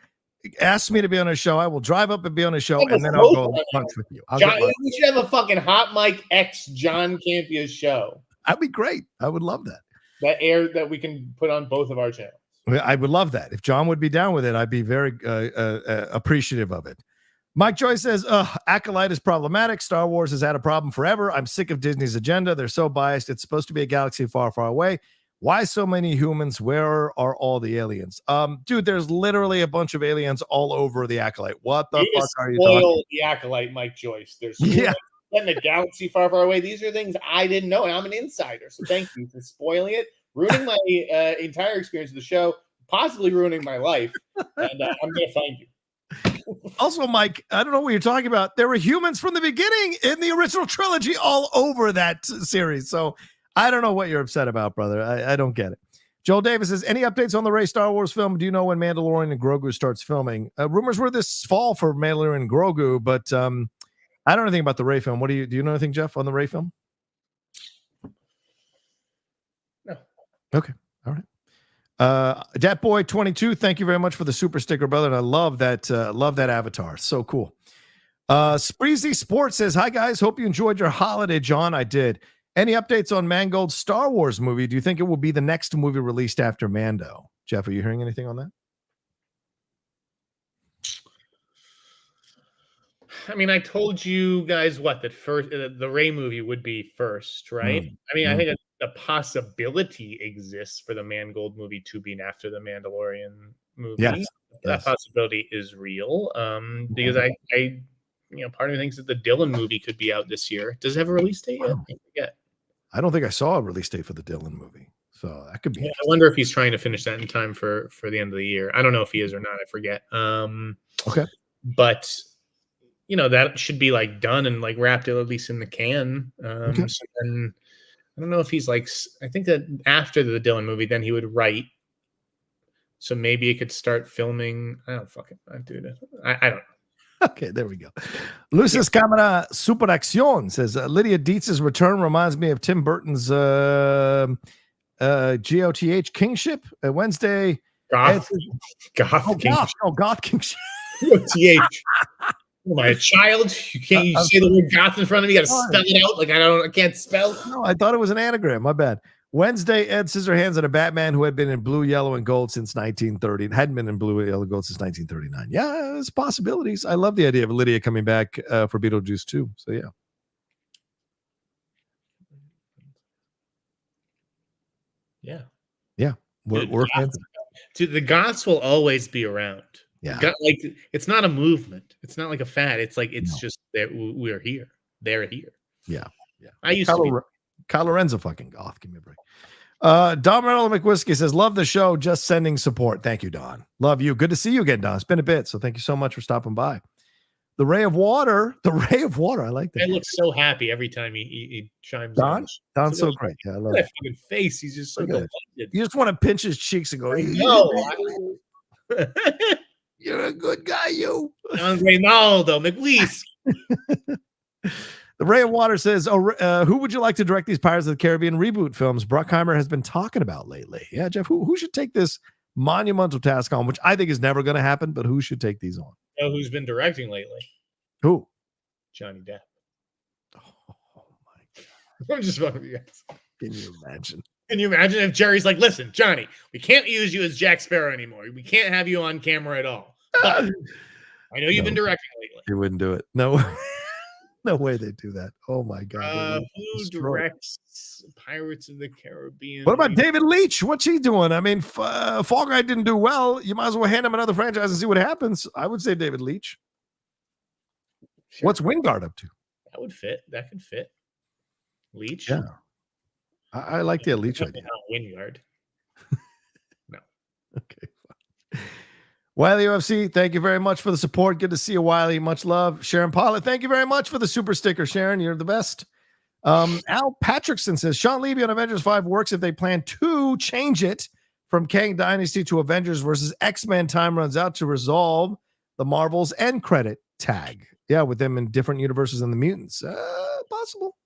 asks me to be on his show, I will drive up and be on his show, and then I'll go lunch with you. We should have a fucking Hot Mic X John Campia's show. That'd be great. I would love that. That we can put on both of our channels. I would love that. If John would be down with it, I'd be very appreciative of it. Mike Joyce says, Acolyte is problematic. Star Wars has had a problem forever. I'm sick of Disney's agenda. They're so biased. It's supposed to be a galaxy far, far away. Why so many humans? Where are all the aliens? Dude, there's literally a bunch of aliens all over the Acolyte. What the fuck are you talking about? The Acolyte, Mike Joyce. There's humans in the galaxy far, far away. These are things I didn't know, and I'm an insider. So thank you for spoiling it, ruining my entire experience of the show, possibly ruining my life. And I'm going to find you. Also, Mike, I don't know what you're talking about. There were humans from the beginning in the original trilogy all over that series. So I don't know what you're upset about, brother. I don't get it. Joel Davis says, any updates on the Rey Star Wars film? Do you know when Mandalorian and Grogu starts filming? Rumors were this fall for Mandalorian and Grogu, but I don't know anything about the Rey film. Do you know anything, Jeff, on the Rey film? No. Okay. All right. Datboy22, thank you very much for the super sticker, brother. And I love that avatar. So cool. Spreezy Sports says, hi guys, hope you enjoyed your holiday. John, I did. Any updates on Mangold's Star Wars movie? Do you think it will be the next movie released after Mando? Jeff, are you hearing anything on that? I mean, I told you guys that first the Ray movie would be first, right? I mean, I think the possibility exists for the Mangold movie to be after the Mandalorian movie. Yes. That possibility is real. Because I part of me thinks that the Dylan movie could be out this year. Does it have a release date yet? I forget. I don't think I saw a release date for the Dylan movie, so that could be. I wonder if he's trying to finish that in time for the end of the year. I don't know if he is or not. I forget. Okay, but that should be like done and like wrapped at least in the can. Okay. So then I don't know if he's like. I think that after the Dylan movie, then he would write. So maybe it could start filming. I don't fucking. I don't know. Okay, there we go. Lucis Camera Superacción says Lydia Dietz's return reminds me of Tim Burton's GOTH Kingship. Wednesday. Goth Kingship. GOTH. Am I a child? You can't say the word goth in front of me. You got to spell it out. Like I can't spell. No, I thought it was an anagram. My bad. Wednesday, Ed Scissorhands and a Batman who had been in blue, yellow, and gold since 1930. It hadn't been in blue, yellow, and gold since 1939. Yeah, there's possibilities. I love the idea of Lydia coming back for Beetlejuice too. So yeah. Yeah. We're fans. Dude, the goths will always be around. Yeah. Like it's not a movement. It's not like a fad. It's like just that we're here. They're here. Yeah. I used to be. Kyle Lorenzo fucking goth. Give me a break. Don Ronald McWhiskey says, love the show. Just sending support. Thank you, Don. Love you. Good to see you again, Don. It's been a bit. So thank you so much for stopping by. The Ray of Water. I like that. I look so happy every time he chimes in. Don's so great. Yeah, I love that fucking face. He's just so delighted. You just want to pinch his cheeks and go, no. You're a good guy, you. Ronaldo McWhisk. The Ray of Water says, who would you like to direct these Pirates of the Caribbean reboot films Bruckheimer has been talking about lately? Yeah, Jeff, who should take this monumental task on, which I think is never going to happen, but who should take these on? Who's been directing lately? Who? Johnny Depp. Oh my God. I'm just fucking with you guys. Can you imagine? Can you imagine if Jerry's like, listen, Johnny, we can't use you as Jack Sparrow anymore. We can't have you on camera at all. But I know you've been directing lately. He wouldn't do it. No. No way they do that. Oh my God. Who directs Pirates of the Caribbean? What about David Leitch? What's he doing? I mean, Fall Guy didn't do well. You might as well hand him another franchise and see what happens. I would say David Leitch. Sure. What's Wingard up to? That would fit. That could fit. Leitch? Yeah. I like the Leitch idea. Wingard. No. Okay. Wiley UFC, thank you very much for the support. Good to see you, Wiley. Much love. Sharon Pollitt, thank you very much for the super sticker, Sharon. You're the best. Al Patrickson says, Shawn Levy on Avengers 5 works if they plan to change it from Kang Dynasty to Avengers versus X-Men. Time runs out to resolve the Marvel's end credit tag. Yeah, with them in different universes than the mutants. Possible.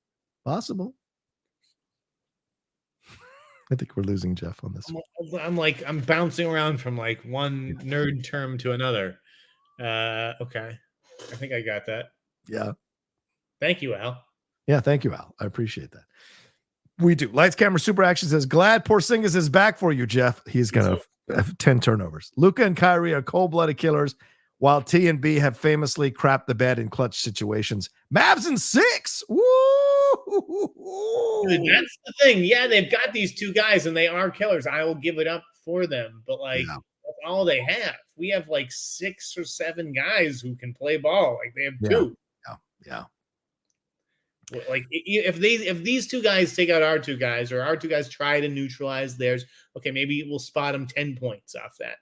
I think we're losing Jeff on this one. I'm bouncing around from like one nerd term to another. Okay. I think I got that. Yeah. Thank you, Al. Yeah, thank you, Al. I appreciate that. We do. Lights, Camera, Super Action says, glad Porzingis is back for you, Jeff. He's going to have 10 turnovers. Luka and Kyrie are cold-blooded killers, while T and B have famously crapped the bed in clutch situations. Mavs in 6. Woo! Dude, that's the thing. Yeah, they've got these two guys, and they are killers. I will give it up for them. But, that's all they have. We have, 6 or 7 guys who can play ball. They have 2. Yeah. If these two guys take out our 2 guys, or our 2 guys try to neutralize theirs, okay, maybe we'll spot them 10 points off that.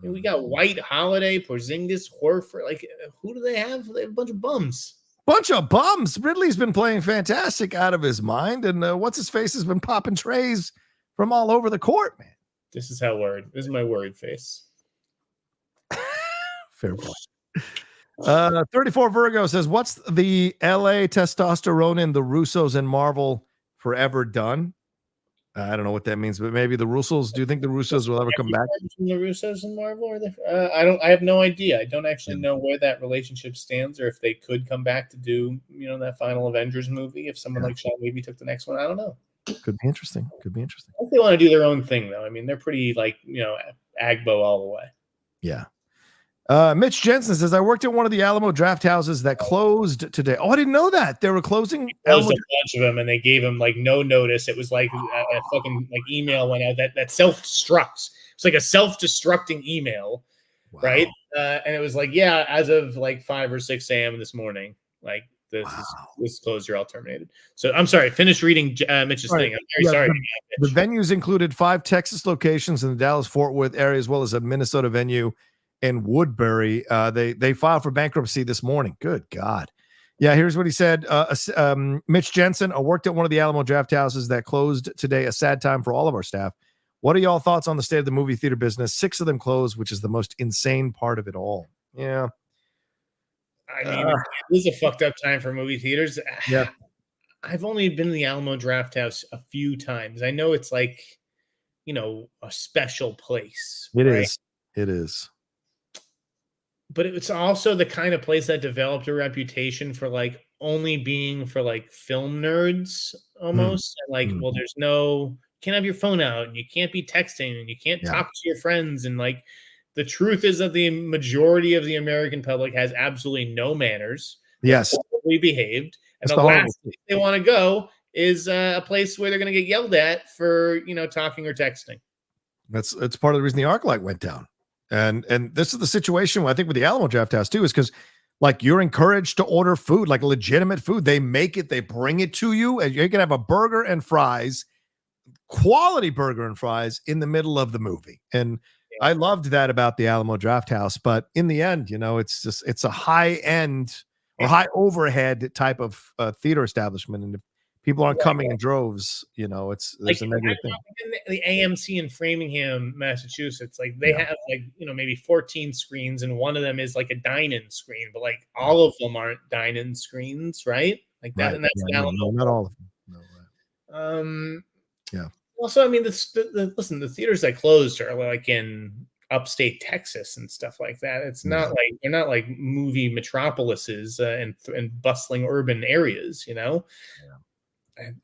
We got White, Holiday, Porzingis, Horford. Who do they have? They have a bunch of bums. Ridley's been playing fantastic out of his mind, and what's his face has been popping trays from all over the court, man. This is my worried face. Fair point. 34 Virgo says, what's the LA testosterone in the Russos and Marvel forever done? I don't know what that means, but maybe the Russos. Do you think the Russos will ever come back? The Russos and Marvel, or I have no idea. I don't actually know where that relationship stands, or if they could come back to do, that final Avengers movie. If someone like Shawn Levy took the next one, I don't know. Could be interesting. I think they want to do their own thing, though. I mean, they're pretty Agbo all the way. Yeah. Mitch Jensen says, I worked at one of the Alamo draft houses that closed today. Oh, I didn't know that. They were closing. Closed a bunch of them, and they gave him like no notice. It was like a fucking like email went out that self-destructs. It's like a self-destructing email, right? And it was like, yeah, as of like 5 or 6 a.m. this morning, like this is closed. You're all terminated. So I'm sorry. Finish reading Mitch's thing. I'm very sorry. The venues included 5 Texas locations in the Dallas-Fort Worth area, as well as a Minnesota venue in Woodbury. They filed for bankruptcy this morning. Good God. Yeah, here's what he said. Mitch Jensen, I worked at one of the Alamo draft houses that closed today. A sad time for all of our staff. What are y'all thoughts on the state of the movie theater business? 6 of them closed, which is the most insane part of it all. Yeah. I mean, it is a fucked up time for movie theaters. Yeah. I've only been to the Alamo draft house a few times. I know it's like, a special place. It is. It is. But it's also the kind of place that developed a reputation for like only being for like film nerds almost. And like, well, there's you can't have your phone out and you can't be texting and you can't talk to your friends. And like, the truth is that the majority of the American public has absolutely no manners. Yes. Horribly behaved. And the last place they want to go is a place where they're going to get yelled at for, talking or texting. That's part of the reason the ArcLight went down. And this is the situation I think with the Alamo Draft House too, is because like you're encouraged to order food, like legitimate food. They make it, they bring it to you, and you can have a burger and fries, quality burger and fries in the middle of the movie. And I loved that about the Alamo Draft House. But in the end, it's a high end or high overhead type of theater establishment. And if people aren't coming in droves, there's like, a negative thing. The AMC in Framingham, Massachusetts, like they have like, maybe 14 screens, and one of them is like a dine-in screen, but like all of them aren't dine-in screens, right? Like that, and that's no, not all of them. No, yeah. Also, I mean, listen, the theaters that closed are like in upstate Texas and stuff like that. It's not like they're not like movie metropolises and bustling urban areas, Yeah.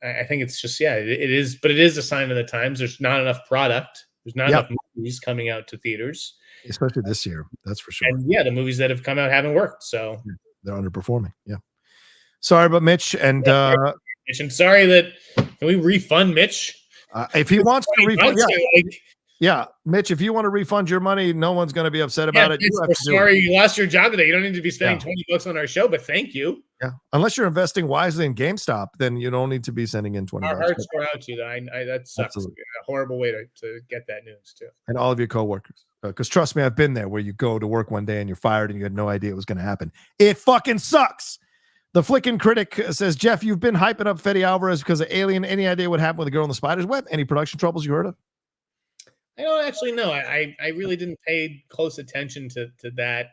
I think it's just, it is, but it is a sign of the times. There's not enough product. There's not enough movies coming out to theaters, especially this year. That's for sure. And the movies that have come out haven't worked, so they're underperforming. Yeah. Sorry about Mitch, and Mitch, I'm sorry that. Can we refund Mitch? If he wants to refund, Mitch, if you want to refund your money, no one's going to be upset about it. We're sorry you lost your job today. You don't need to be spending $20 on our show, but thank you. Yeah, unless you're investing wisely in GameStop, then you don't need to be sending in $20. Our hearts go out to you. That sucks. A horrible way to get that news too. And all of your coworkers, because trust me, I've been there where you go to work one day and you're fired and you had no idea it was going to happen. It fucking sucks. The Flickin' Critic says, Jeff, you've been hyping up Fede Alvarez because of Alien. Any idea what happened with the girl in the spider's web? Any production troubles you heard of? I don't actually know. I really didn't pay close attention to that.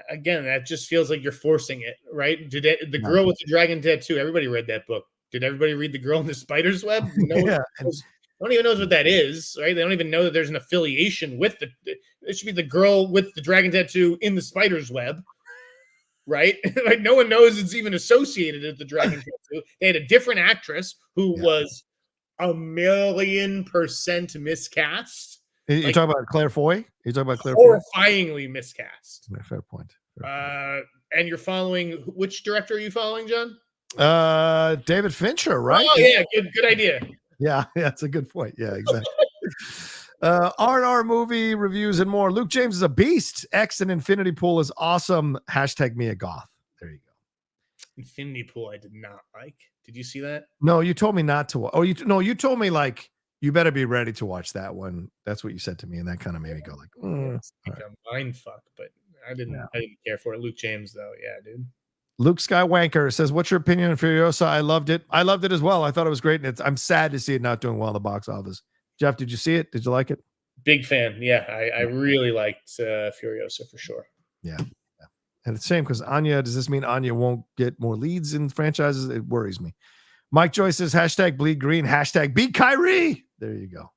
Again, that just feels like you're forcing it, right? The Girl with the Dragon Tattoo, everybody read that book. Did everybody read The Girl in the Spider's Web? No one even knows what that is, right? They don't even know that there's an affiliation with it should be the girl with the dragon tattoo in the spider's web. Right? Like no one knows it's even associated with the dragon tattoo. They had a different actress who was 1,000,000% miscast. You're talking about Claire Foy? You're talking about Claire Foy? Horrifyingly miscast. Fair point. And you're following, which director are you following, John? David Fincher, right? Oh, yeah. Good idea. Yeah, that's a good point. Yeah, exactly. R&R movie reviews and more. Luke James is a beast. X and Infinity Pool is awesome. # me a goth. There you go. Infinity Pool I did not like. Did you see that? No, you told me not to. Oh, you told me like you better be ready to watch that one. That's what you said to me, and that kind of made me go like, it's like a mind fuck, but I didn't care for it. Luke James though, yeah, dude. Luke Skywanker says, what's your opinion on Furiosa? I loved it. I loved it as well. I thought it was great, and I'm sad to see it not doing well in the box office. Jeff, did you see it? Did you like it? Big fan. Yeah, I really liked Furiosa for sure. Yeah. And it's a shame because Anya, does this mean Anya won't get more leads in franchises? It worries me. Mike Joyce says, # bleed green, # beat Kyrie. There you go.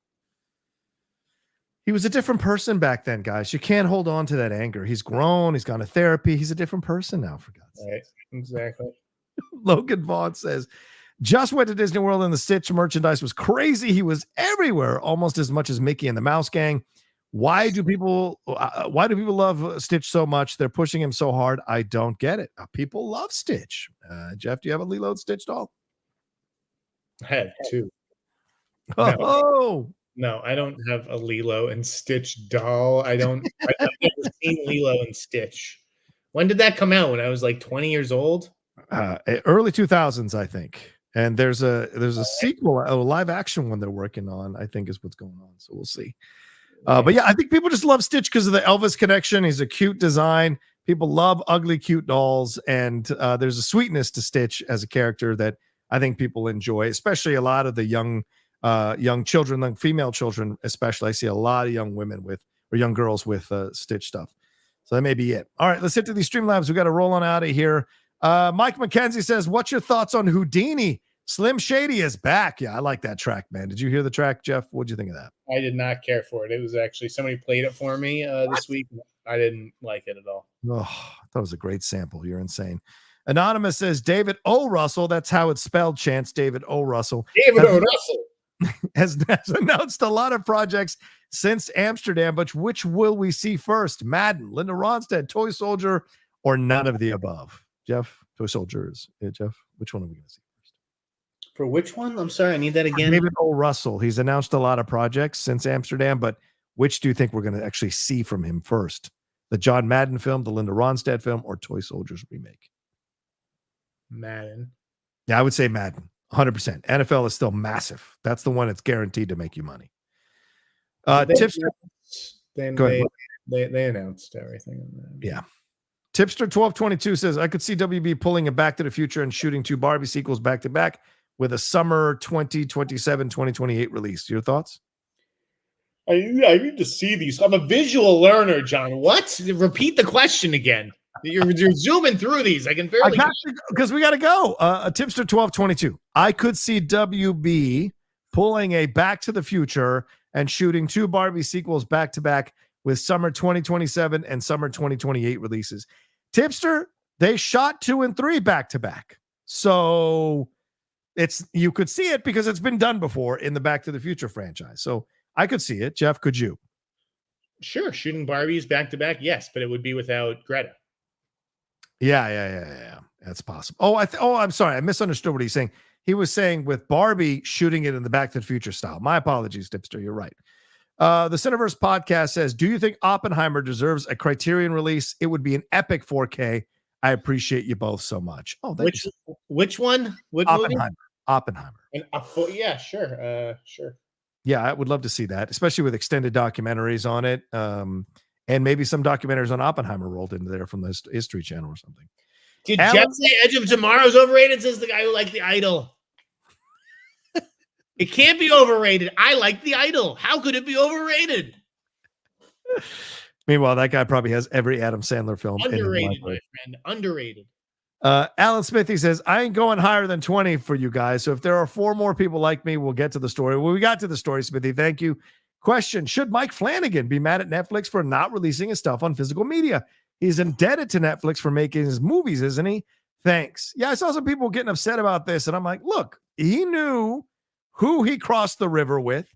He was a different person back then, guys. You can't hold on to that anger. He's grown. He's gone to therapy. He's a different person now, for God's sake. Right, exactly. Logan Vaughn says, just went to Disney World and the Stitch merchandise was crazy. He was everywhere, almost as much as Mickey and the Mouse Gang. Why do people love Stitch so much? They're pushing him so hard. I don't get it. People love Stitch. Jeff, do you have a Lilo and Stitch doll? I have two. Oh, no, I don't have a Lilo and Stitch doll. I've never seen Lilo and Stitch. When did that come out? When I was like 20 years old? Early 2000s, I think. And there's a sequel, a live action one they're working on, I think is what's going on. So we'll see. But yeah, I think people just love Stitch because of the Elvis connection. He's a cute design. People love ugly, cute dolls. And there's a sweetness to Stitch as a character that I think people enjoy, especially a lot of the young children, like female children, especially. I see a lot of young women or young girls with Stitch stuff. So that may be it. All right, let's hit to these Streamlabs. We got to roll on out of here. Mike McKenzie says, what's your thoughts on Houdini? Slim Shady is back. Yeah, I like that track, man. Did you hear the track, Jeff? What'd you think of that? I did not care for it. It was actually, somebody played it for me this week. I didn't like it at all. Oh, I thought it was a great sample. You're insane. Anonymous says, David O. Russell. That's how it's spelled, Chance. David O. Russell. David O. Russell. Has announced a lot of projects since Amsterdam, but which will we see first? Madden, Linda Ronstadt, Toy Soldier, or none of the above? Jeff, Toy Soldiers. Yeah, Jeff, which one are we going to see first? For which one? I'm sorry, I need that again. David O. Russell. He's announced a lot of projects since Amsterdam, but which do you think we're going to actually see from him first? The John Madden film, the Linda Ronstadt film, or Toy Soldiers remake? Madden. Yeah, I would say Madden. 100%. NFL is still massive. That's the one that's guaranteed to make you money. Tipster. They announced everything. Yeah. Tipster 1222 says, I could see WB pulling a Back to the Future and shooting 2 Barbie sequels back to back with a summer 2027, 2028 release. Your thoughts? I need to see these. I'm a visual learner, John. What? Repeat the question again. You're zooming through these. I can barely. Because we got to go. Tipster 1222. I could see WB pulling a Back to the Future and shooting 2 Barbie sequels back to back with summer 2027 and summer 2028 releases. Tipster, they shot 2 and 3 back to back. So you could see it because it's been done before in the Back to the Future franchise. So I could see it. Jeff, could you? Sure. Shooting Barbies back to back. Yes, but it would be without Greta. Yeah. That's possible. I'm sorry. I misunderstood what he's saying. He was saying with Barbie shooting it in the Back to the Future style. My apologies, Tipster. You're right. The Cineverse podcast says, do you think Oppenheimer deserves a Criterion release? It would be an epic 4K. I appreciate you both so much. Oh, which one? What Oppenheimer. movie? Oppenheimer. Yeah, sure. Sure. Yeah, I would love to see that, especially with extended documentaries on it. And maybe some documentaries on Oppenheimer rolled into there from the History Channel or something. Did Jeff say Edge of Tomorrow's overrated? Says the guy who liked The Idol. It can't be overrated. I like The Idol. How could it be overrated? Meanwhile, that guy probably has every Adam Sandler film. Underrated, my friend. Underrated. Alan Smithy says, I ain't going higher than 20 for you guys. So if there are 4 more people like me, we'll get to the story. Well, we got to the story, Smithy. Thank you. Question, should Mike Flanagan be mad at Netflix for not releasing his stuff on physical media? He's indebted to Netflix for making his movies, isn't he? Thanks. Yeah, I saw some people getting upset about this, and I'm like, look, he knew who he crossed the river with,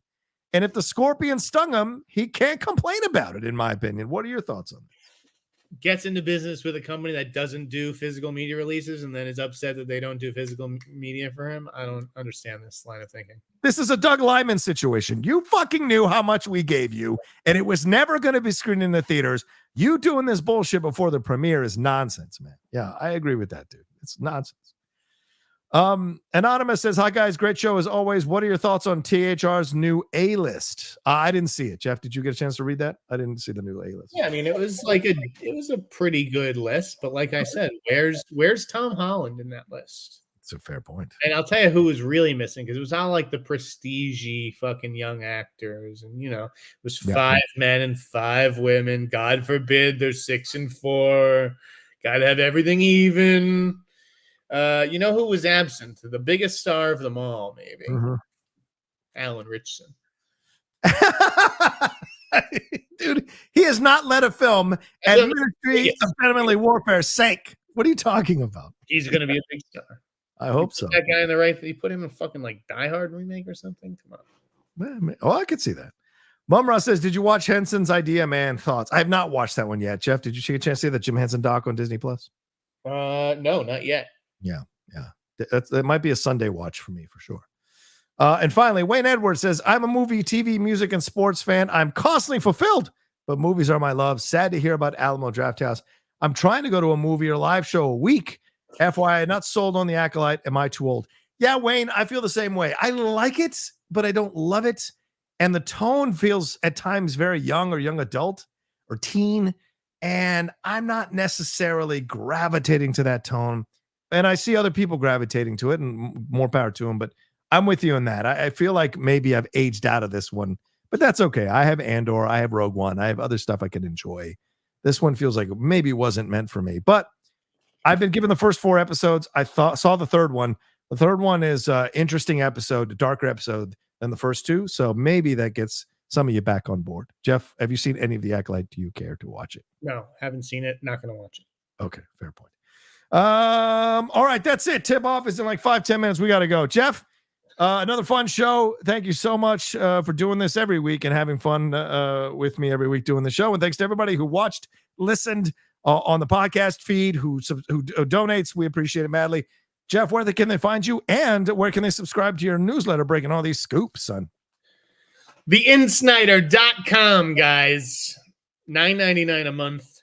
and if the scorpion stung him, he can't complain about it, in my opinion. What are your thoughts on that? Gets into business with a company that doesn't do physical media releases and then is upset that they don't do physical media for him. I don't understand this line of thinking. This is a Doug Liman situation. You fucking knew how much we gave you, and it was never going to be screened in the theaters. You doing this bullshit before the premiere is nonsense, man. Yeah, I agree with that, dude. It's nonsense. Anonymous says, hi guys, great show as always. What are your thoughts on THR's new A-list? I didn't see it. Jeff, did you get a chance to read that? I didn't see the new A-list. Yeah, I mean, it was a pretty good list, but like I said, where's Tom Holland in that list? It's a fair point. And I'll tell you who was really missing, because it was all like the prestige-y fucking young actors, and it was 5 men and 5 women. God forbid there's 6 and 4. Gotta have everything even. You know who was absent? The biggest star of them all, maybe. Mm-hmm. Alan Richson. Dude, he has not led a film and Ministry of Family Warfare sank. What are you talking about? He's going to be a big star. I hope so. That guy in the right, he put him in fucking like Die Hard remake or something. Come on. Oh, I could see that. Mumra says, did you watch Henson's Idea Man? Thoughts? I have not watched that one yet. Jeff, did you get a chance to see the Jim Henson doc on Disney Plus? No, not yet. Yeah. That might be a Sunday watch for me for sure. And finally, Wayne Edwards says, I'm a movie, TV, music, and sports fan. I'm constantly fulfilled, but movies are my love. Sad to hear about Alamo Drafthouse. I'm trying to go to a movie or live show a week. FYI, not sold on The Acolyte. Am I too old? Yeah, Wayne, I feel the same way. I like it, but I don't love it. And the tone feels at times very young or young adult or teen. And I'm not necessarily gravitating to that tone. And I see other people gravitating to it, and more power to them. But I'm with you on that. I feel like maybe I've aged out of this one, but that's okay. I have Andor. I have Rogue One. I have other stuff I can enjoy. This one feels like maybe wasn't meant for me. But I've been given the first 4 episodes. I saw the third one. The third one is an interesting episode, a darker episode than the first 2. So maybe that gets some of you back on board. Jeff, have you seen any of The Acolyte? Do you care to watch it? No, haven't seen it. Not going to watch it. Okay, fair point. All right, that's it. Tip off is in like 5-10 minutes. We got to go. Jeff, another fun show. Thank you so much for doing this every week and having fun with me every week doing the show. And thanks to everybody who watched, listened on the podcast feed, who donates. We appreciate it madly. Jeff, where can they find you, and where can they subscribe to your newsletter breaking all these scoops, son? theinsnyder.com, guys. $9.99 a month,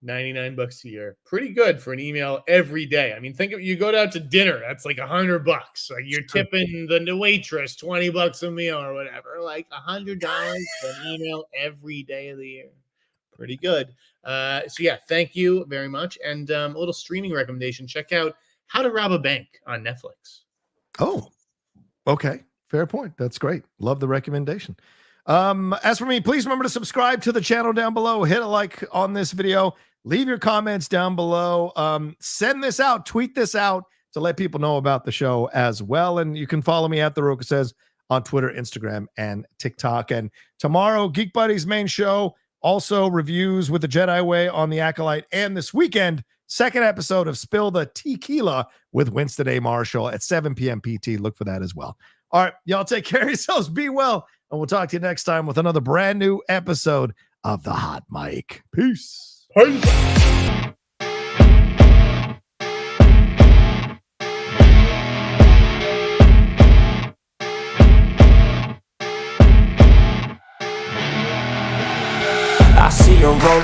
$99 a year. Pretty good for an email every day. I mean, think of, you go out to dinner, that's like $100. Like you're tipping the waitress $20 a meal or whatever. Like $100 for an email every day of the year. Pretty good. So yeah, thank you very much. And a little streaming recommendation. Check out How to Rob a Bank on Netflix. Oh, okay. Fair point. That's great. Love the recommendation. As for me, please remember to subscribe to the channel down below. Hit a like on this video. Leave your comments down below. Send this out. Tweet this out to let people know about the show as well. And you can follow me at The Rocha Says on Twitter, Instagram, and TikTok. And tomorrow, Geek Buddy's main show. Also, reviews with the Jedi Way on The Acolyte. And this weekend, second episode of Spill the Tequila with Winston A. Marshall at 7 p.m. PT. Look for that as well. All right, y'all take care of yourselves. Be well. And we'll talk to you next time with another brand new episode of The Hot Mic. Peace. Peace. I see her rolling.